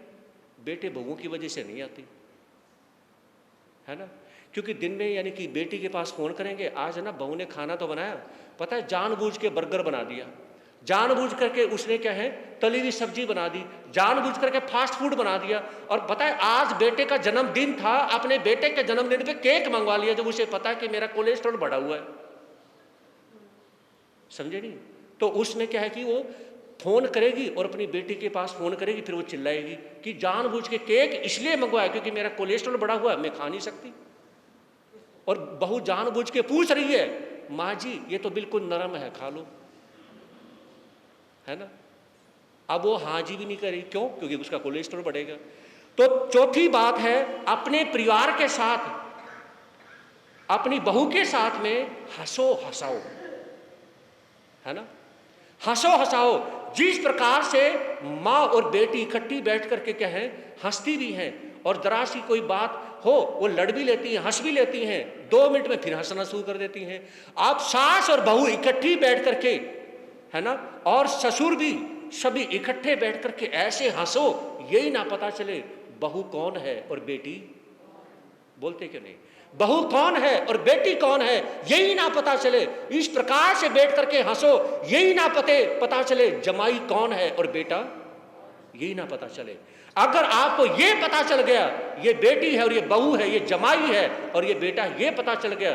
बेटे बहुओं की वजह से नहीं आती, है ना? क्योंकि दिन में यानी कि बेटी के पास फोन करेंगे, आज है ना बहू ने खाना तो बनाया, पता है जानबूझ के बर्गर बना दिया, जानबूझ करके उसने क्या है तली हुई सब्जी बना दी, जानबूझ करके फास्ट फूड बना दिया। और पता है आज बेटे का जन्मदिन था, अपने बेटे के जन्मदिन पे केक मंगवा लिया, जब उसे पता है कि मेरा कोलेस्ट्रॉल बढ़ा हुआ है। समझे नहीं? तो उसमें क्या है कि वो फोन करेगी और अपनी बेटी के पास फोन करेगी, फिर वो चिल्लाएगी कि जानबूझ के केक इसलिए मंगवाया क्योंकि मेरा कोलेस्ट्रॉल बढ़ा हुआ है, मैं खा नहीं सकती। और बहू जानबूझ के पूछ रही है, माँ जी ये तो बिल्कुल नरम है, खा लो। है ना। अब वो हाँ जी भी नहीं करी, क्यों? क्योंकि उसका कोलेस्ट्रॉल बढ़ेगा। तो चौथी बात है, अपने परिवार के साथ, अपनी बहू के साथ में हंसो हंसाओ, है ना, हंसो हंसाओ। जिस प्रकार से माँ और बेटी इकट्ठी बैठ करके क्या है, हंसती भी हैं, और जरा सी कोई बात हो वो लड़ भी लेती हैं, हंस भी लेती हैं, 2 मिनट में फिर हंसना शुरू कर देती हैं। आप सास और बहू इकट्ठी बैठ करके, है ना, और ससुर भी, सभी इकट्ठे बैठ करके ऐसे हंसो, यही ना पता चले बहू कौन है और बेटी, बोलते क्यों नहीं, बहू कौन है और बेटी कौन है, यही ना पता चले। इस प्रकार से बैठ करके हंसो, यही ना पता चले जमाई कौन है और बेटा, यही ना पता चले। अगर आपको ये पता चल गया ये बेटी है और ये बहू है, ये जमाई है और ये बेटा, ये पता चल गया,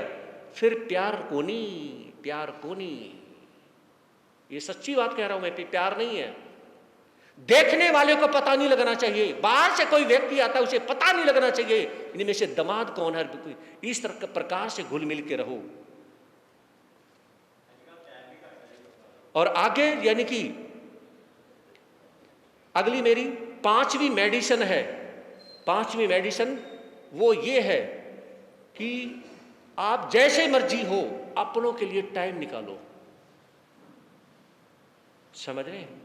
फिर प्यार कोनी, प्यार कोनी। ये सच्ची बात कह रहा हूं मैं, प्यार नहीं है। देखने वाले को पता नहीं लगना चाहिए, बाहर से कोई व्यक्ति आता है उसे पता नहीं लगना चाहिए इनमें से दामाद कौन है। इस तरह प्रकार से घुल मिल के रहो। और आगे यानी कि अगली मेरी 5वीं मेडिसिन है, 5वीं मेडिसिन वो ये है कि आप जैसे मर्जी हो अपनों के लिए टाइम निकालो। समझ रहे हैं?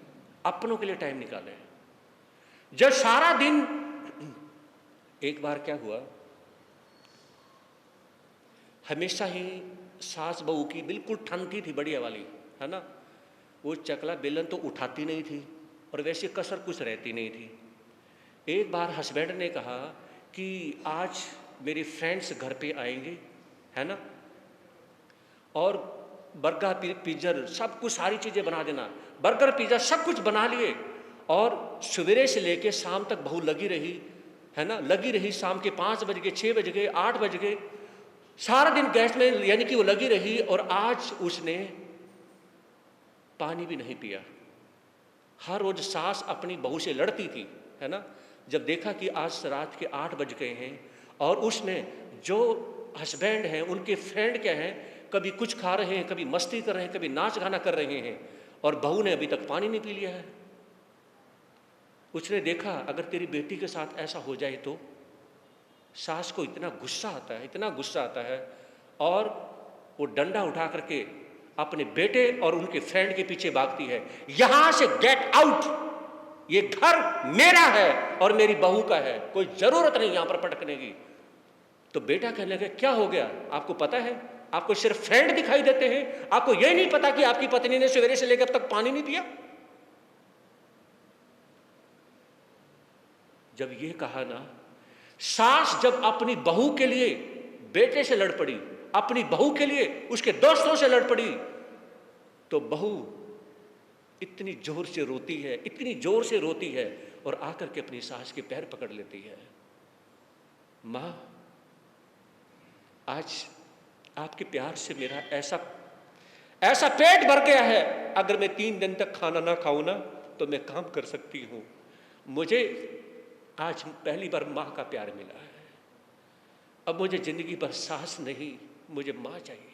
अपनों के लिए टाइम निकालें। जब सारा दिन, एक बार क्या हुआ, हमेशा ही सास बहू की बिल्कुल ठनती थी बढ़िया वाली, है ना, वो चकला बेलन तो उठाती नहीं थी और वैसे कसर कुछ रहती नहीं थी। एक बार हस्बैंड ने कहा कि आज मेरे फ्रेंड्स घर पे आएंगे, है ना, और बर्गर पिज्जा सब कुछ सारी चीज़ें बना देना। बर्गर पिज्जा सब कुछ बना लिए और सवेरे से लेके शाम तक बहू लगी रही, है ना, लगी रही। शाम के 5 बज गए, 6 बज गए, 8 बज गए, सारा दिन गैस में यानी कि वो लगी रही। और आज उसने पानी भी नहीं पिया। हर रोज सास अपनी बहू से लड़ती थी, है ना। जब देखा कि आज रात के 8 बज गए हैं और उसमें जो हस्बैंड हैं उनके फ्रेंड क्या हैं, कभी कुछ खा रहे हैं, कभी मस्ती कर रहे हैं, कभी नाच गाना कर रहे हैं, और बहू ने अभी तक पानी नहीं पी लिया है। उसने देखा अगर तेरी बेटी के साथ ऐसा हो जाए तो। सास को इतना गुस्सा आता है, इतना गुस्सा आता है, और वो डंडा उठा करके अपने बेटे और उनके फ्रेंड के पीछे भागती है, यहां से गेट आउट, ये घर मेरा है और मेरी बहू का है, कोई जरूरत नहीं यहां पर पटकने की। तो बेटा कहने लगा क्या हो गया, आपको पता है, आपको सिर्फ फ्रेंड दिखाई देते हैं, आपको यह नहीं पता कि आपकी पत्नी ने सवेरे से लेकर अब तक पानी नहीं पिया। जब ये कहा ना, सास जब अपनी बहू के लिए बेटे से लड़ पड़ी, अपनी बहू के लिए उसके दोस्तों से लड़ पड़ी, तो बहू इतनी जोर से रोती है, इतनी जोर से रोती है और आकर के अपनी सास के पैर पकड़ लेती है। मां, आज आपके प्यार से मेरा ऐसा पेट भर गया है, अगर मैं 3 दिन तक खाना ना खाऊं ना तो मैं काम कर सकती हूं। मुझे आज पहली बार मां का प्यार मिला है। अब मुझे जिंदगी भर सास नहीं, मुझे मां चाहिए।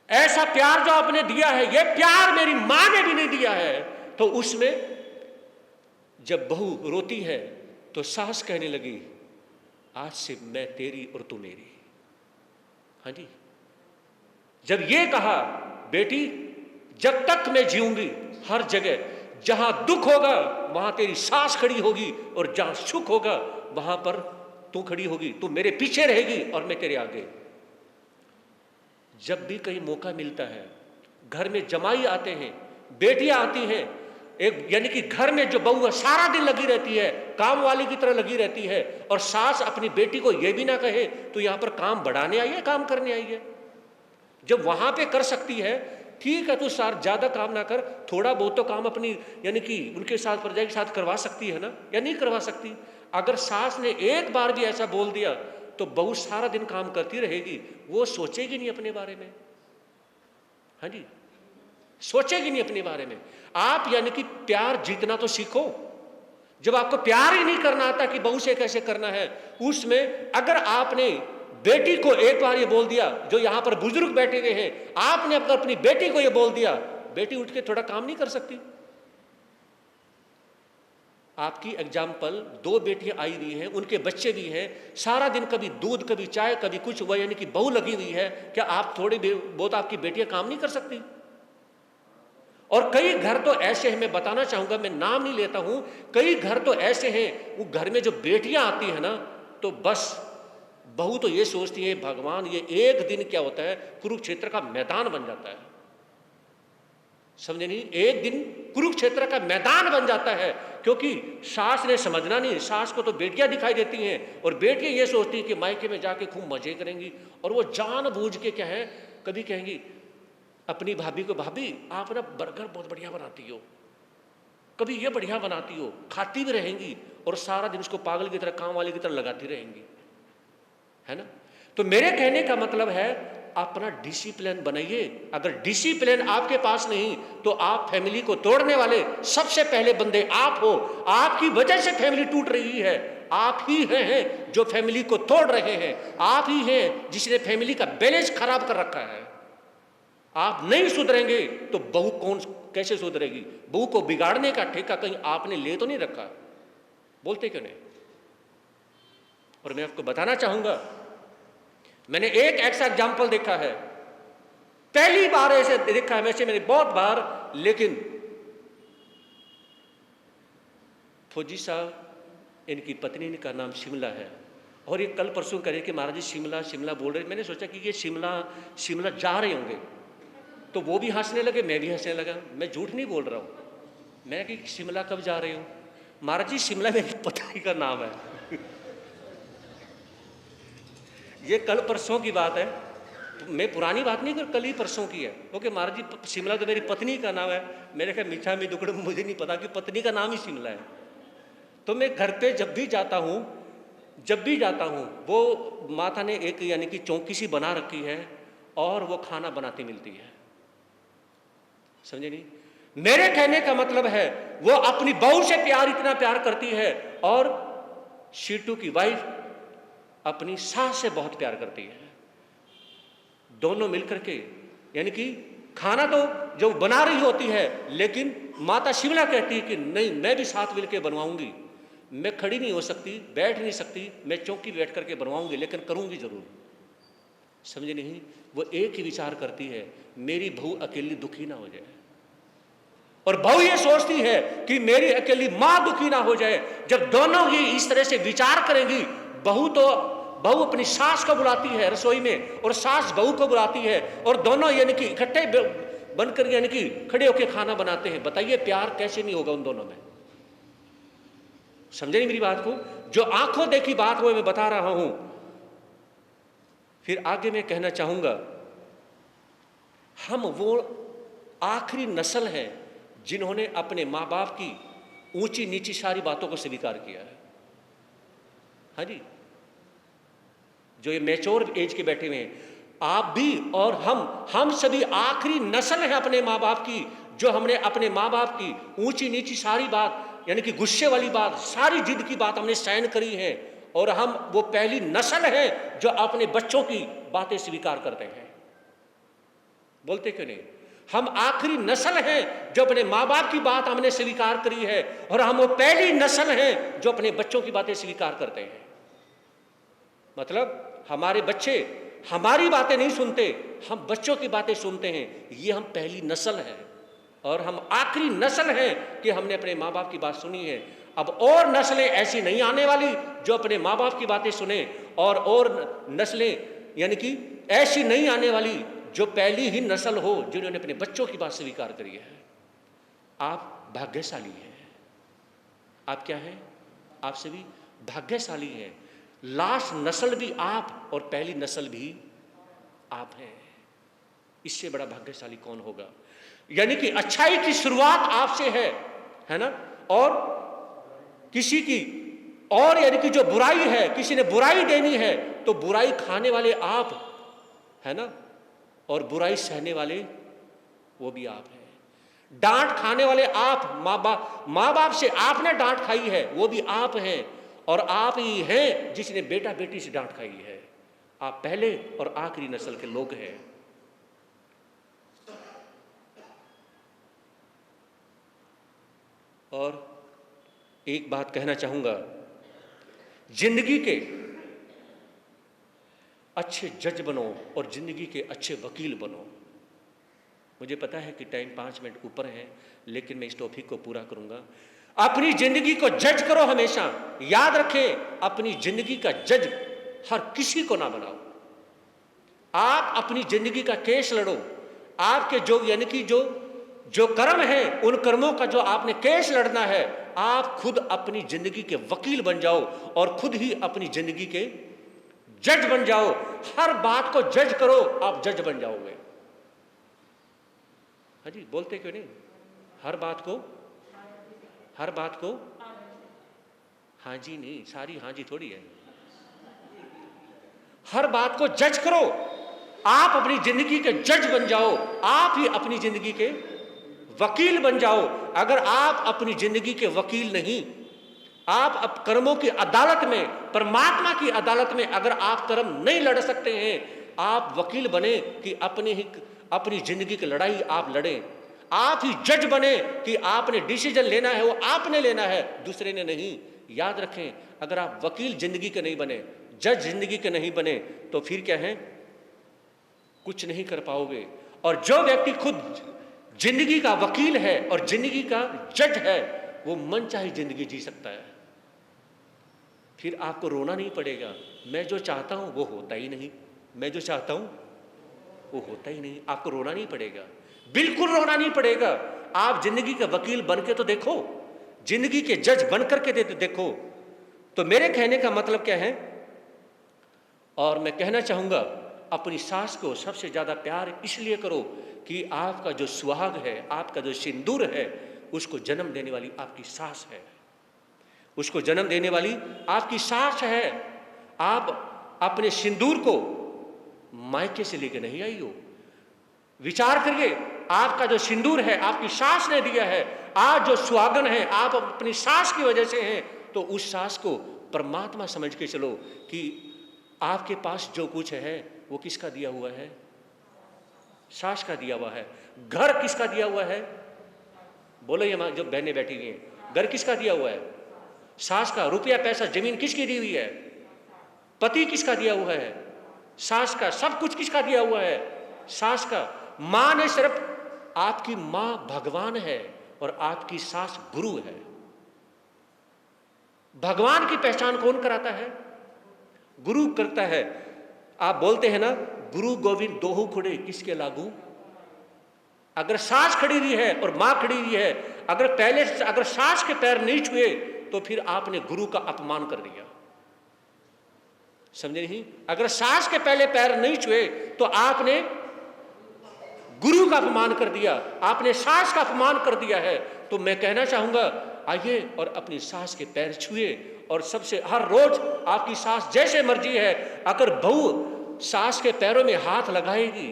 ऐसा प्यार जो आपने दिया है, यह प्यार मेरी मां ने भी नहीं दिया है। तो उसमें जब बहू रोती है तो सास कहने लगी, आज से मैं तेरी और तू मेरी। हाँ जी, जब ये कहा, बेटी जब तक मैं जीऊंगी हर जगह जहां दुख होगा वहां तेरी सास खड़ी होगी और जहां सुख होगा वहां पर तू खड़ी होगी, तू मेरे पीछे रहेगी और मैं तेरे आगे। जब भी कहीं मौका मिलता है, घर में जमाई आते हैं, बेटियां आती हैं, एक यानी कि घर में जो बहू सारा दिन लगी रहती है, काम वाली की तरह लगी रहती है, और सास अपनी बेटी को यह भी ना कहे तो यहां पर काम बढ़ाने आई है, काम करने आई है। जब वहां पे कर सकती है, ठीक है, तू सार ज्यादा काम ना कर, थोड़ा बहुत तो काम अपनी यानी कि उनके साथ प्रजा के साथ करवा सकती है ना, या नहीं करवा सकती। अगर सास ने एक बार भी ऐसा बोल दिया तो बहू सारा दिन काम करती रहेगी, वो सोचेगी नहीं अपने बारे में। हाँ जी, सोचेगी नहीं अपने बारे में। आप यानी कि प्यार जीतना तो सीखो। जब आपको प्यार ही नहीं करना आता कि बहू से कैसे करना है, उसमें अगर आपने बेटी को एक बार ये बोल दिया, जो यहां पर बुजुर्ग बैठे हुए हैं, आपने अगर अपनी बेटी को ये बोल दिया, बेटी उठ के थोड़ा काम नहीं कर सकती? आपकी एग्जाम्पल, 2 बेटियां आई हुई हैं, उनके बच्चे भी हैं, सारा दिन कभी दूध कभी चाय कभी कुछ, वह यानी कि बहू लगी हुई है। क्या आप थोड़ी बहुत आपकी बेटियां काम नहीं कर सकती? और कई घर तो ऐसे हैं, मैं बताना चाहूंगा, मैं नाम नहीं लेता हूं, कई घर तो ऐसे हैं, वो घर में जो बेटियां आती है ना, तो बस बहू तो ये सोचती है भगवान ये एक दिन क्या होता है, कुरुक्षेत्र का मैदान बन जाता है। समझे नहीं? एक दिन कुरुक्षेत्र का मैदान बन जाता है, क्योंकि सास ने समझना नहीं, सास को तो बेटियां दिखाई देती हैं और बेटियां ये सोचती हैं कि मायके में जाके खूब मजे करेंगी, और वो जानबूझ के क्या है, कभी कहेंगी अपनी भाभी को, भाभी आप ना बर्गर बहुत बढ़िया बनाती हो, कभी ये बढ़िया बनाती हो, खाती भी रहेंगी और सारा दिन उसको पागल की तरह, काम वाले की तरह लगाती रहेंगी, है ना? तो मेरे कहने का मतलब है अपना डिसिप्लिन बनाइए। अगर डिसिप्लिन आपके पास नहीं तो आप फैमिली को तोड़ने वाले सबसे पहले बंदे आप हो। आपकी वजह से फैमिली टूट रही है, आप ही हैं जो फैमिली को तोड़ रहे हैं, आप ही हैं जिसने फैमिली का बैलेंस खराब कर रखा है। आप नहीं सुधरेंगे तो बहू कैसे सुधरेगी? बहू को बिगाड़ने का ठेका कहीं आपने ले तो नहीं रखा? बोलते क्यों नहीं? और मैं आपको बताना चाहूंगा, मैंने एक ऐसा एग्जाम्पल देखा है, पहली बार ऐसे देखा है, वैसे मैंने बहुत बार, लेकिन फौजी साहब इनकी पत्नी का नाम शिमला है, और ये कल परसों करे कि महाराज जी शिमला शिमला बोल रहे। मैंने सोचा कि ये शिमला शिमला जा रहे होंगे, तो वो भी हंसने लगे, मैं भी हंसने लगा। मैं झूठ नहीं बोल रहा हूं, मैं कि शिमला कब जा रहे हो? महाराज जी शिमला मेरी पत्नी का नाम है। ये कल परसों की बात है, मैं पुरानी बात नहीं कर, कल ही परसों की है। ओके महाराज जी शिमला तो मेरी पत्नी का नाम है। मैंने कहा मीठा में दुकड़, मुझे नहीं पता कि पत्नी का नाम ही शिमला है। तो मैं घर पे जब भी जाता हूँ वो माता ने एक यानी कि चौकी सी बना रखी है और वो खाना बनाती मिलती है। समझे नहीं? मेरे कहने का मतलब है वो अपनी बहू से इतना प्यार करती है, और शीटू की वाइफ अपनी सास से बहुत प्यार करती है। दोनों मिलकर के यानी कि खाना तो जो बना रही होती है, लेकिन माता शिमला कहती है कि नहीं मैं भी साथ मिलकर बनवाऊंगी, मैं खड़ी नहीं हो सकती, बैठ नहीं सकती, मैं चौकी बैठ करके बनवाऊंगी, लेकिन करूंगी जरूर। समझे नहीं? वो एक ही विचार करती है, मेरी बहू अकेली दुखी ना हो जाए, और बहू ये सोचती है कि मेरी अकेली मां दुखी ना हो जाए। जब दोनों ही इस तरह से विचार करेंगी, बहू अपनी सास को बुलाती है रसोई में, और सास बहू को बुलाती है, और दोनों यानी कि इकट्ठे बनकर यानी कि खड़े होकर खाना बनाते हैं। बताइए प्यार कैसे नहीं होगा उन दोनों में? समझे नहीं मेरी बात को? जो आंखों देखी बात वो मैं बता रहा हूं। फिर आगे मैं कहना चाहूंगा, हम वो आखिरी नस्ल है जिन्होंने अपने मां बाप की ऊंची नीची सारी बातों को स्वीकार किया है। हाँ जी, जो ये मैच्योर एज के बैठे हुए हैं, आप भी और हम सभी आखिरी नस्ल है अपने माँ बाप की, जो हमने अपने माँ बाप की ऊंची नीची सारी बात यानी कि गुस्से वाली बात, सारी जिद की बात हमने सहन करी है, और हम वो पहली नस्ल है जो अपने बच्चों की बातें स्वीकार करते हैं। बोलते क्यों नहीं? हम आखिरी नस्ल हैं जो अपने माँ बाप की बात हमने स्वीकार करी है, और हम वो पहली नस्ल हैं जो अपने बच्चों की बातें स्वीकार करते हैं। मतलब हमारे बच्चे हमारी बातें नहीं सुनते, हम बच्चों की बातें सुनते हैं। ये हम पहली नस्ल हैं, और हम आखिरी नस्ल हैं कि हमने अपने माँ बाप की बात सुनी है। अब और नस्लें ऐसी नहीं आने वाली जो अपने माँ बाप की बातें सुने, और नस्लें यानी कि ऐसी नहीं आने वाली जो पहली ही नस्ल हो जिन्होंने अपने बच्चों की बात स्वीकार करी है। आप भाग्यशाली हैं। आप क्या हैं? आप सभी भाग्यशाली हैं। लास्ट नस्ल भी आप और पहली नस्ल भी आप हैं। इससे बड़ा भाग्यशाली कौन होगा? यानी कि अच्छाई की शुरुआत आपसे है ना? और किसी की और यानी कि जो बुराई है, किसी ने बुराई देनी है तो बुराई खाने वाले आप है ना, और बुराई सहने वाले वो भी आप हैं। डांट खाने वाले आप, माँ बाप से आपने डांट खाई है वो भी आप हैं, और आप ही हैं जिसने बेटा बेटी से डांट खाई है। आप पहले और आखिरी नस्ल के लोग हैं। और एक बात कहना चाहूँगा, जिंदगी के अच्छे जज बनो और जिंदगी के अच्छे वकील बनो। मुझे पता है कि टाइम 5 मिनट ऊपर है, लेकिन मैं इस टॉपिक को पूरा करूंगा। अपनी जिंदगी को जज करो हमेशा। याद रखें, अपनी जिंदगी का जज हर किसी को ना बनाओ। आप अपनी जिंदगी का केस लड़ो। आपके जो यानी कि जो कर्म है, उन कर्मों का जो आपने केस लड़ना है, आप खुद अपनी जिंदगी के वकील बन जाओ और खुद ही अपनी जिंदगी के जज बन जाओ। हर बात को जज करो, आप जज बन जाओगे। हाँ जी, बोलते क्यों नहीं? हर बात को हाँ जी नहीं, सारी हाँ जी थोड़ी है। हर बात को जज करो, आप अपनी जिंदगी के जज बन जाओ, आप ही अपनी जिंदगी के वकील बन जाओ। अगर आप अपनी जिंदगी के वकील नहीं, आप अब कर्मों की अदालत में, परमात्मा की अदालत में अगर आप कर्म नहीं लड़ सकते हैं, आप वकील बने कि अपनी जिंदगी की लड़ाई आप लड़ें। आप ही जज बने कि आपने डिसीजन लेना है वो आपने लेना है, दूसरे ने नहीं। याद रखें, अगर आप वकील जिंदगी के नहीं बने, जज जिंदगी के नहीं बने, तो फिर क्या है, कुछ नहीं कर पाओगे। और जो व्यक्ति खुद जिंदगी का वकील है और जिंदगी का जज है, वो मनचाही जिंदगी जी सकता है। फिर आपको रोना नहीं पड़ेगा, मैं जो चाहता हूं वो होता ही नहीं, मैं जो चाहता हूं वो होता ही नहीं। आपको रोना नहीं पड़ेगा, बिल्कुल रोना नहीं पड़ेगा। आप जिंदगी का वकील बन के तो देखो, जिंदगी के जज बन करके देखो। तो मेरे कहने का मतलब क्या है, और मैं कहना चाहूंगा, अपनी सास को सबसे ज्यादा प्यार इसलिए करो कि आपका जो सुहाग है, आपका जो सिंदूर है, उसको जन्म देने वाली आपकी सास है, उसको जन्म देने वाली आपकी सास है। आप अपने सिंदूर को मायके से लेके नहीं आई हो। विचार करिए, आपका जो सिंदूर है आपकी सास ने दिया है। आज जो सुहागन है आप अपनी सास की वजह से हैं, तो उस सास को परमात्मा समझ के चलो कि आपके पास जो कुछ है वो किसका दिया हुआ है? सास का दिया हुआ है। घर किसका दिया हुआ है? बोलो ये जो बहनें बैठी हुई हैं, घर किसका दिया हुआ है? सास का। रुपया पैसा जमीन किसकी दी हुई है? पति किसका दिया हुआ है? सास का। सब कुछ किसका दिया हुआ है? सास का। मां ने सिर्फ, आपकी मां भगवान है और आपकी सास गुरु है। भगवान की पहचान कौन कराता है? गुरु करता है। आप बोलते हैं ना, गुरु गोविंद दोहु खुड़े किसके लागू। अगर सास खड़ी हुई है और मां खड़ी हुई है, अगर सास के पैर नहीं छुए तो फिर आपने गुरु का अपमान कर दिया। समझे नहीं? अगर सास के पहले पैर नहीं छुए तो आपने गुरु का अपमान कर दिया, आपने सास का अपमान कर दिया है। तो मैं कहना चाहूंगा, आइए और अपनी सास के पैर छुए, और सबसे हर रोज आपकी सास जैसे मर्जी है, अगर बहू सास के पैरों में हाथ लगाएगी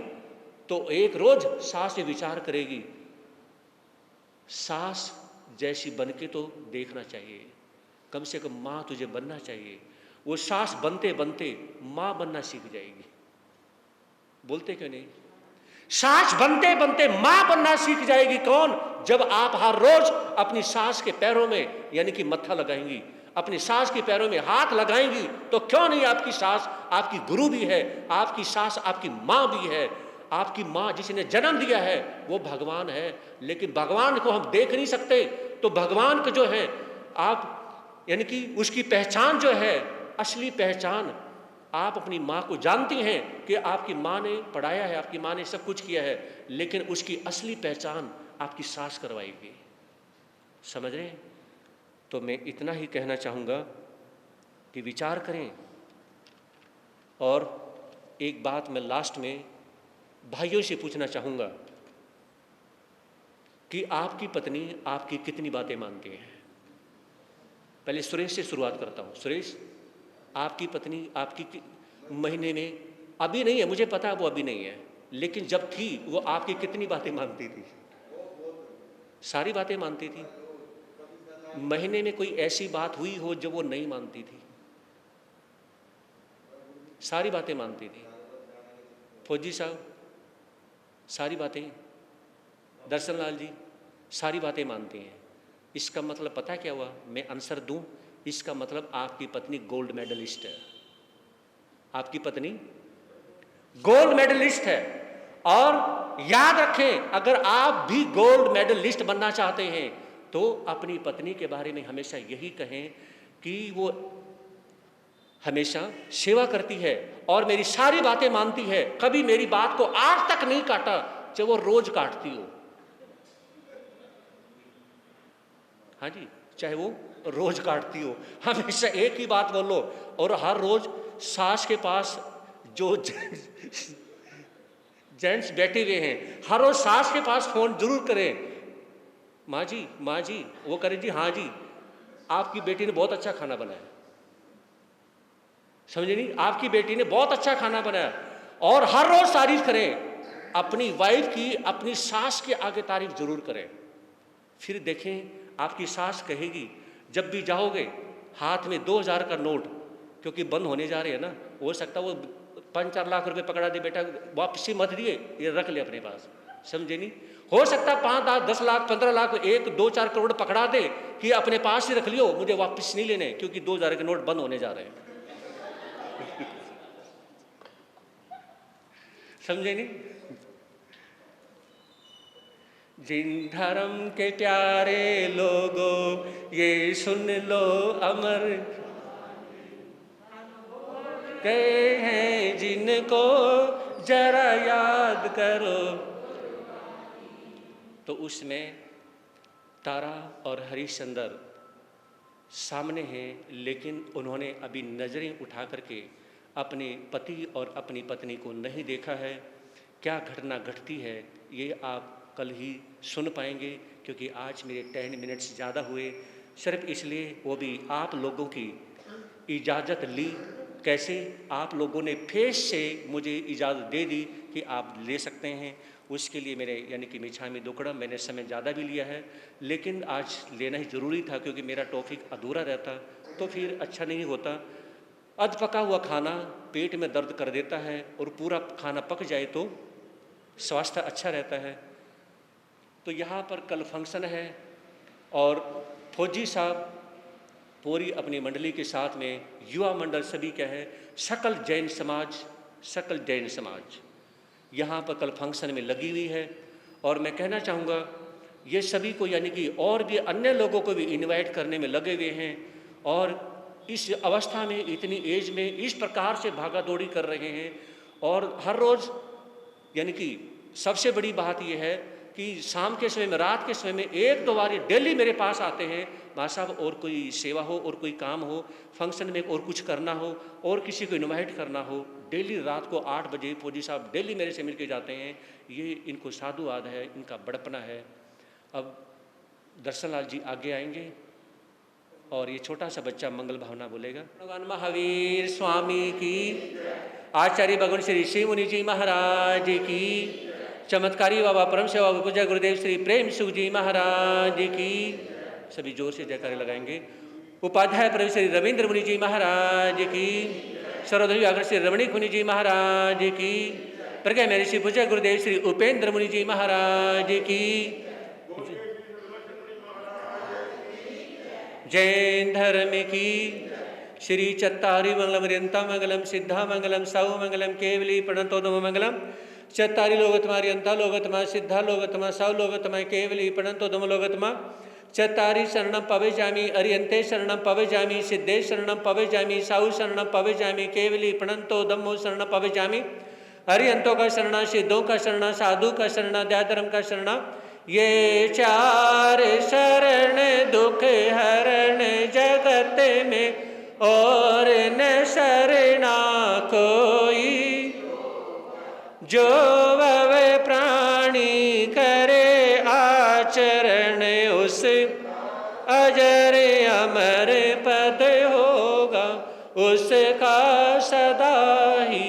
तो एक रोज सास ये विचार करेगी, सास जैसी बनके तो देखना चाहिए, कम से कम मां तुझे बनना चाहिए। वो सास बनते बनते मां बनना सीख जाएगी। बोलते क्यों नहीं? सास बनते बनते मां बनना सीख जाएगी। कौन? जब आप हर रोज अपनी सास के पैरों में यानी कि मत्था लगाएंगी, अपनी सास के पैरों में हाथ लगाएंगी, तो क्यों नहीं आपकी सास आपकी गुरु भी है, आपकी सास आपकी मां भी है। आपकी मां जिसने जन्म दिया है वो भगवान है, लेकिन भगवान को हम देख नहीं सकते। तो भगवान को जो है आप यानी कि उसकी पहचान जो है, असली पहचान, आप अपनी माँ को जानती हैं कि आपकी माँ ने पढ़ाया है, आपकी माँ ने सब कुछ किया है, लेकिन उसकी असली पहचान आपकी सास करवाएगी। समझ रहे हैं? तो मैं इतना ही कहना चाहूँगा कि विचार करें। और एक बात मैं लास्ट में भाइयों से पूछना चाहूँगा कि आपकी पत्नी आपकी कितनी बातें मानती है? पहले सुरेश से शुरुआत करता हूँ। सुरेश, आपकी पत्नी आपकी महीने में, अभी नहीं है मुझे पता है वो अभी नहीं है, लेकिन जब थी वो आपकी कितनी बातें मानती थी? सारी बातें मानती थी? महीने में कोई ऐसी बात हुई हो जो वो नहीं मानती थी? सारी बातें मानती थी। फौजी साहब सारी बातें, दर्शन लाल जी सारी बातें मानती हैं। इसका मतलब पता है क्या हुआ? मैं आंसर दूं? इसका मतलब आपकी पत्नी गोल्ड मेडलिस्ट है। आपकी पत्नी गोल्ड मेडलिस्ट है। और याद रखें, अगर आप भी गोल्ड मेडलिस्ट बनना चाहते हैं तो अपनी पत्नी के बारे में हमेशा यही कहें कि वो हमेशा सेवा करती है और मेरी सारी बातें मानती है, कभी मेरी बात को आज तक नहीं काटा, चाहे वो रोज काटती हो। हाँ जी, चाहे वो रोज काटती हो, हमेशा एक ही बात बोलो। और हर रोज सास के पास जो जेंट्स बैठे हुए हैं, हर रोज सास के पास फोन जरूर करें। माँ जी, वो करें जी हाँ जी, आपकी बेटी ने बहुत अच्छा खाना बनाया। समझे नहीं? आपकी बेटी ने बहुत अच्छा खाना बनाया। और हर रोज तारीफ करें अपनी वाइफ की, अपनी सास के आगे तारीफ जरूर करें। फिर देखें आपकी सास कहेगी, जब भी जाओगे हाथ में 2000 का नोट, क्योंकि बंद होने जा रहे हैं ना, हो सकता है वो 5-4 लाख रुपए पकड़ा दे, बेटा वापसी मत दिए, ये रख ले अपने पास। समझे नहीं? हो सकता है 5 लाख 10 लाख 15 लाख 1-2-4 करोड़ पकड़ा दे कि अपने पास ही रख लियो, मुझे वापस नहीं लेने, क्योंकि 2000 के नोट बंद होने जा रहे हैं। समझे नहीं? जिन धर्म के प्यारे लोगों ये सुन लो, अमर गए हैं जिनको जरा याद करो। तो उसमें तारा और हरिश्चंद्र सामने हैं, लेकिन उन्होंने अभी नजरें उठा करके अपने पति और अपनी पत्नी को नहीं देखा है। क्या घटना घटती है ये आप कल ही सुन पाएंगे, क्योंकि आज मेरे 10 मिनट्स ज़्यादा हुए, सिर्फ इसलिए वो भी आप लोगों की इजाज़त ली। कैसे? आप लोगों ने फेस से मुझे इजाज़त दे दी कि आप ले सकते हैं। उसके लिए मेरे यानी कि मिच्छामी दुक्कडम, मैंने समय ज़्यादा भी लिया है, लेकिन आज लेना ही ज़रूरी था, क्योंकि मेरा टॉपिक अधूरा रहता तो फिर अच्छा नहीं होता। अध पका हुआ खाना पेट में दर्द कर देता है, और पूरा खाना पक जाए तो स्वास्थ्य अच्छा रहता है। तो यहाँ पर कल फंक्शन है, और फौजी साहब पूरी अपनी मंडली के साथ में, युवा मंडल सभी क्या है, सकल जैन समाज यहाँ पर कल फंक्शन में लगी हुई है। और मैं कहना चाहूँगा ये सभी को, यानी कि और भी अन्य लोगों को भी इनवाइट करने में लगे हुए हैं, और इस अवस्था में, इतनी एज में इस प्रकार से भागा दौड़ी कर रहे हैं। और हर रोज़, यानी कि सबसे बड़ी बात यह है कि शाम के समय में, रात के समय में 1-2 बार ये डेली मेरे पास आते हैं, माँ साहब और कोई सेवा हो, और कोई काम हो, फंक्शन में और कुछ करना हो, और किसी को इनवाइट करना हो, डेली रात को 8 बजे फौजी साहब डेली मेरे से मिल के जाते हैं। ये इनको साधुवाद है, इनका बड़पना है। अब दर्शन लाल जी आगे आएंगे और ये छोटा सा बच्चा मंगल भावना बोलेगा। भगवान महावीर स्वामी की, आचार्य भगवान श्री ऋषि मुनि जी महाराज की, चमत्कारी बाबा परम सेवा पूजा गुरुदेव श्री प्रेम सुख जी महाराज की। सभी जोर से जयकारे लगाएंगे। उपाध्याय परम श्री रविंद्र मुनि जी महाराज की, सर्वधर्म व्याघ्र श्री रमणीक मुनि जी महाराज की, प्रज्ञा मेरी श्री पूजा गुरुदेव श्री उपेंद्र मुनि जी महाराज की। जैन धर्म की। श्री चत्तारी मंगलम रियंता मंगलम सिद्धा मंगलम सौ मंगलम केवली प्रणतोदम मंगलम। चत्तारी लोगतमा रियंता लोगतमा सिद्धा लोगतमा सौ लोगतमा केवली प्रणतोदम लोगतमा। चत्तारी शरणम पवे जामी अरियंते शरणम पवे जामी सिद्धे शरणम पवे जामी साहु शरणम पवे जामी केवली प्रणतोदमो शरणम पवे जामी। अरियंतों का शरणा, सिद्धों का शरणा, साधु का शरणा, दयाधर्म का शरणा। ये 4 शरण दुख हरण जगत में, और न शरणा कोई। जो वह प्राणी करे आचरण, उस अजर अमर पद होगा, उसका सदा ही